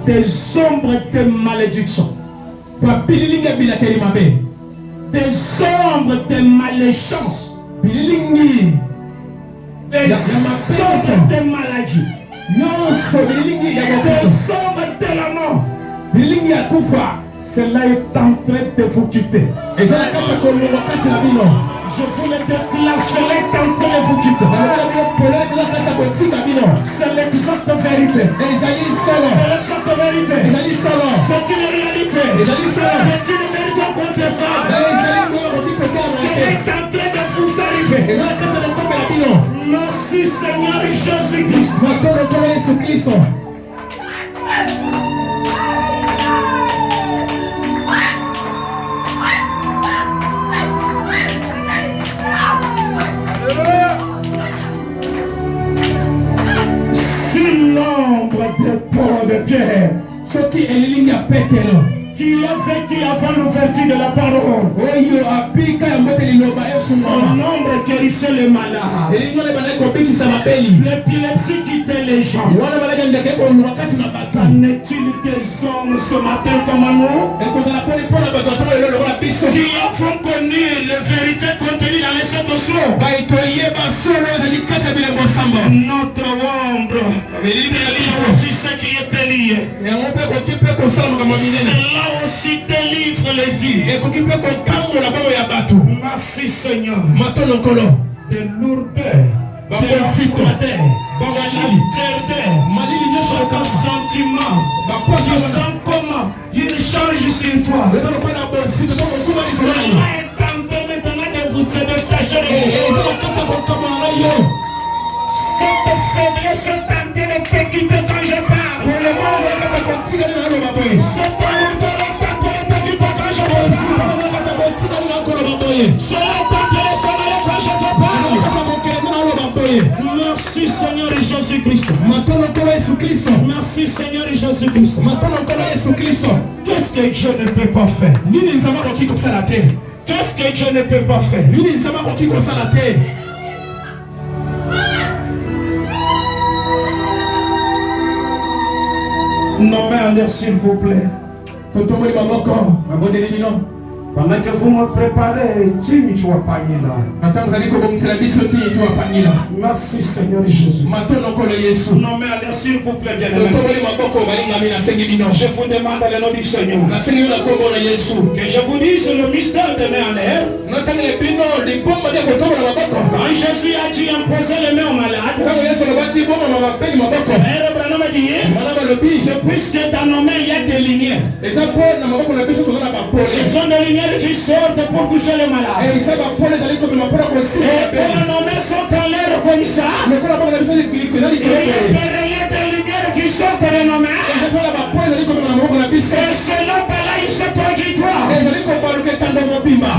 Des ombres de malédiction, des ombres de malchance, des ombres de maladie, des ombres de la mort. Cela est en train de vous quitter. Je vous le déclare, cela est en train de vous quitter. C'est l'exacte vérité. C'est l'exacte vérité. C'est une réalité. C'est une vérité incontestable. C'est en train de vous arriver. Merci Seigneur Jésus-Christ. Pierre, soki elilingi ya Petelo qui a vécu avant l'ouverture de la parole. oyo apika ya mbote liloba Son efungama nombre guérissait les malades. elingo le bana kobikisa mabeli L'épilepsie quittait les gens. wana bana ndeke kolwa kati na bato Qu'en est-il des hommes ce matin comme nous ekozala pole mpona bato atolo lelo lokola biso qui ont connu les vérités contenues dans les sept ossements? baitoyeba solo ezali kati ya bilembo sambo Notre ombre elilingi ya est liso aussi ce qui était lié. yango mpe koki mpe kosala makambo minene Cela aussi délivre les vies. ekoki mpe kotambola bango ya bato Merci Seigneur. matono nkolo De lourdeur, de froideur, malili nyonso de lokasa sentiment. baposi Tu wana sens comment il charge sur toi. eza lokola na bosito to kokuma lisolo na yo Cela est tenté maintenant de vous se détacher de eza vous. na kati ya kokamwana na yo Cette faiblesse est tentée de te quitter quand je parle. kolemana ezala kati ya kotikali na aloba boye Cette lourdeur est tentée de te quitter quand je parle. ezala kati ya kotikali na koloba boye Cela est tenté de s'en aller quand je te ezala parle. kati ya kokelema na aloba boye Merci Seigneur Jésus-Christ. matono nkolo yesu kristo Merci Seigneur Jésus-Christ. matono nkolo yesu kristo Qu'est-ce que Dieu ne peut pas faire? nini nzambe akoki kosala te Qu'est-ce que Dieu ne peut pas faire? nini nzambe akoki kosala te Nos mains en l'air, s'il vous plaît. totomoli maboko mabondeli bino Pendant que vous me préparez, Tini Chouapagila. ntango ozali kobongisela biso tini twapangila Merci Seigneur Jésus. matono nkolo yesu Nos mains en l'air, s'il vous plaît, bien-aimés. totomoli maboko balingami nasengi bino Je vous demande le nom du Seigneur. nasengi bino na kombo na yesu Que je vous dise le mystère des mains en l'air. natangele bino libomba de kotombola maboko Quand Jésus a dit imposer les mains aux malades, ntango yesu alobaki bombama bapeli maboko Père Branham a dit, wana balobi puisque dans nos mains il y a des lumières. eza mpo na maboko na biso toza na bapole Ce sont des lumières qui sortent pour toucher les malades. eza bapole ezali kobima mpona kosila Et babeli quand nos mains sont en l'air comme ça, lokola bango na biso eza il y likolo a des lumières qui sortent de nos mains. eza mpona bapole ezali kobima na maboko na biso Et cela balaïse auditoire. ezali kobaluka etando mobimba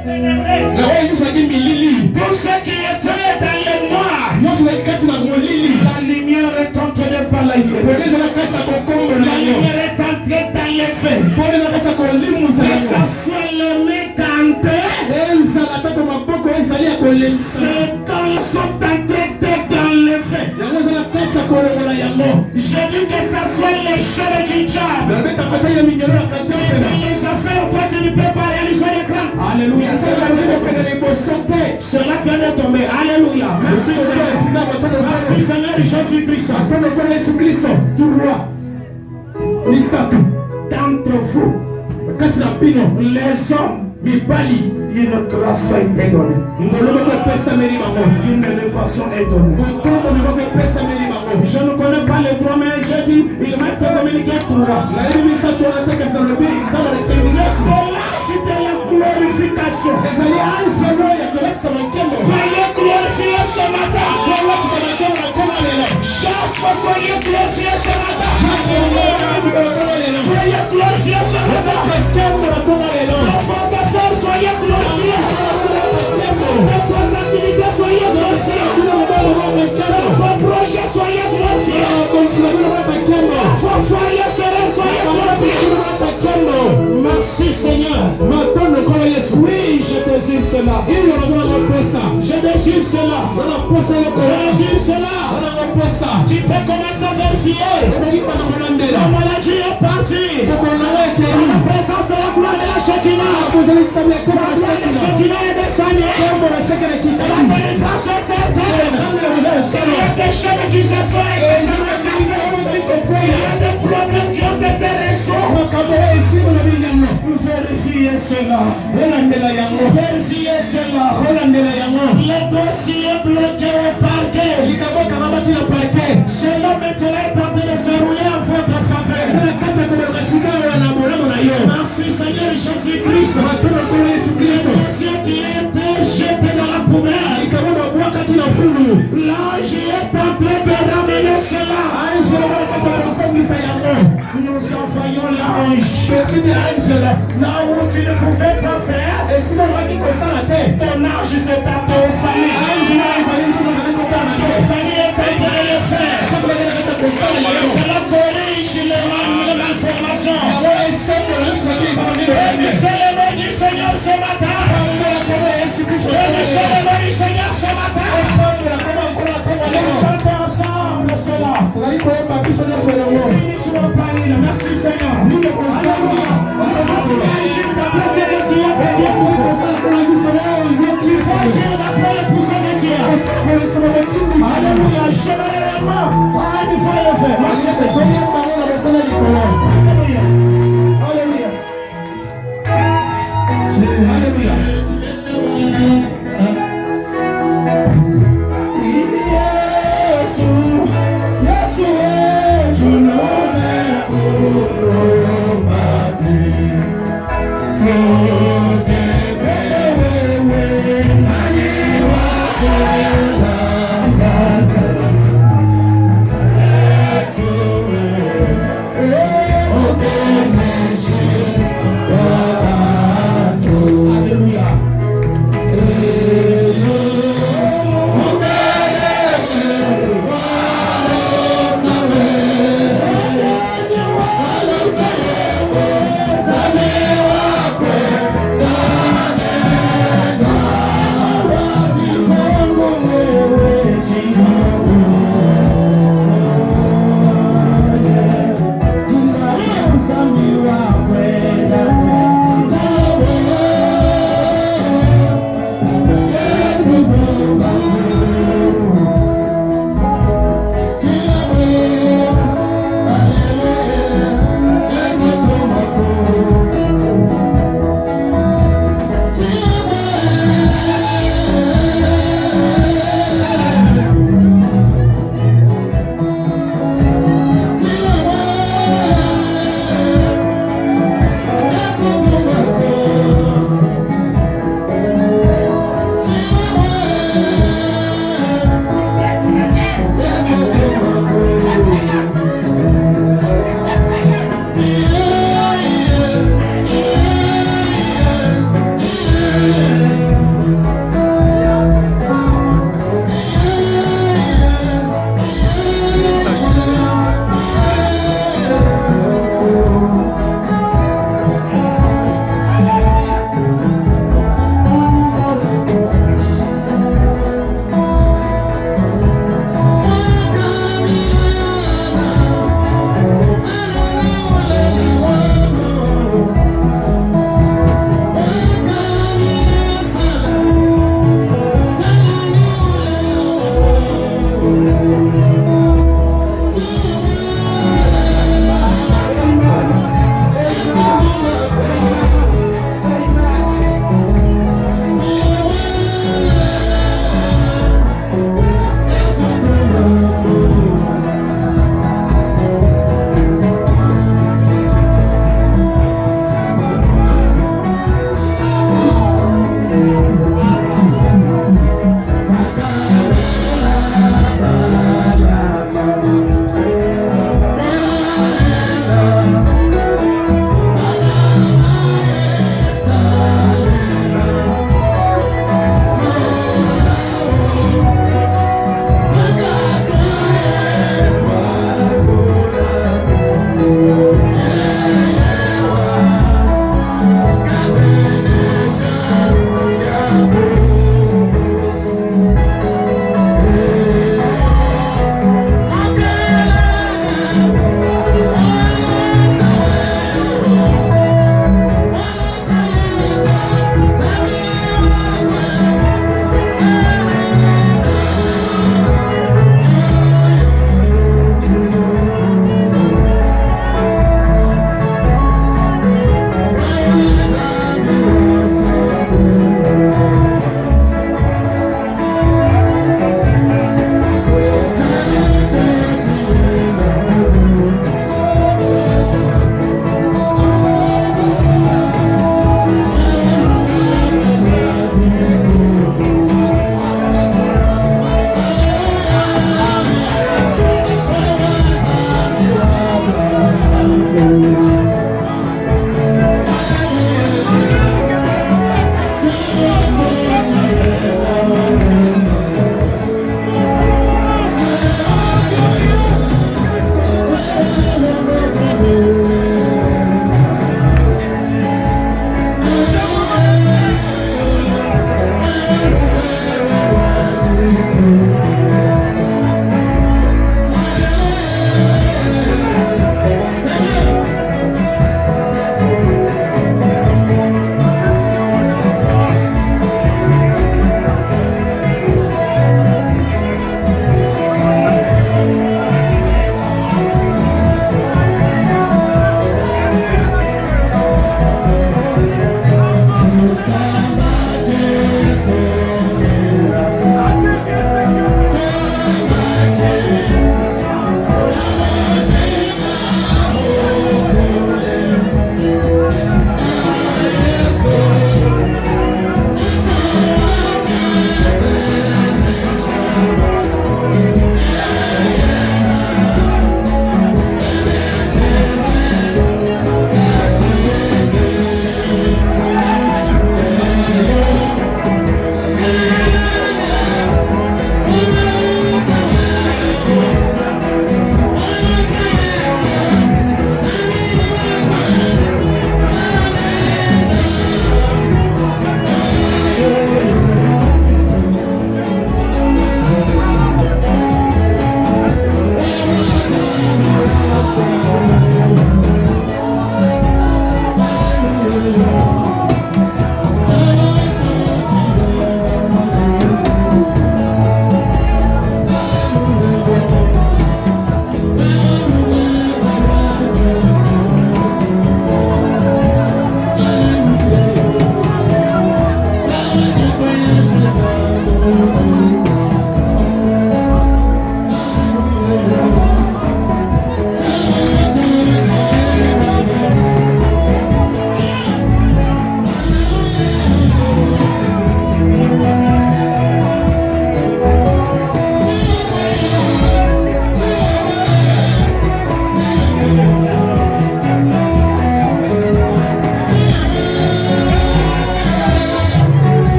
na oyo nyonso ezalaki milili Tout ce qui était dans le noir, nyonso ezalaki kati na molili la lumière est en train de balayer. pole ezala kati ya kokombola La yango lumière est en train d'enlever. pole eza kati ya kolimusa Que yango ça soit les mains tentées, ezala tata maboko ezali ya kolemisa ces temps sont en train d'enlever. yango ezala kati ya kolongola yango Je dis que ça soit les chaînes du diable. nabetaka te ya minyolo na kati ya Dans mpena les affaires, toi tu ne peux pas réaliser l'écran. Alléluia. esala kokopena liboso te Cela vient de tomber. Alléluia. Merci Seigneur. esika batono Merci Seigneur Jésus-Christ. atono kola yesu kristo Trois misato d'entre vous, kati na bino les hommes, mibali une grâce a été donnée. ngoloma kopesameli bango Une élévation est donnée. motombo miko kopesameli bango Je ne connais pas les trois, mais j'ai dit, il m'a été communiqué trois. nayebi misato wana te kasi nalobi nzambe alekisaki Le misato soulage de la glorification. ezali anjelo ya kolakisa makembo Soyez glorifiés ce matin. kolakisa makembo na koma lelo Jasper, soyez glorifiés ce matin. kolakisa makoma lelo Soyez glorifiés ce matin. makembo na koma lelo Dans vos affaires, soyez glorifiés. makembo Dans vos activités, soyez glorifiés. Dans vos projets, soyez glorifiés. Dans vos foyers sereins, soyez glorifiés. Merci Seigneur. Oui, je désire cela. Je désire cela. Je désire cela. Tu peux commencer à vérifier. La maladie est partie. Dans la présence de la gloire de la Shekinah. La gloire de la Shekinah est descendue. La délivrance est certaine. Il y a des chaînes qui se font. Il y a des problèmes qui ont été résolus. Vérifiez cela. Vérifiez cela. Le dossier bloqué au parquet. Cela maintenant est en train de se rouler en votre faveur. Merci Seigneur Jésus-Christ. Le dossier qui est jeté dans la poubelle. L'ange est en train de ramener cela. Nous envoyons l'ange. Là où tu ne pouvais pas faire, ton ange s'est atteint aux familles. Ton famille est en train de le faire. Cela corrige Merci Seigneur. Alléluia. On va continuer jusqu'à placer le Dieu. Tu vas agir d'après le poussée de Dieu. Alléluia. Je vais réellement. Il faut le faire.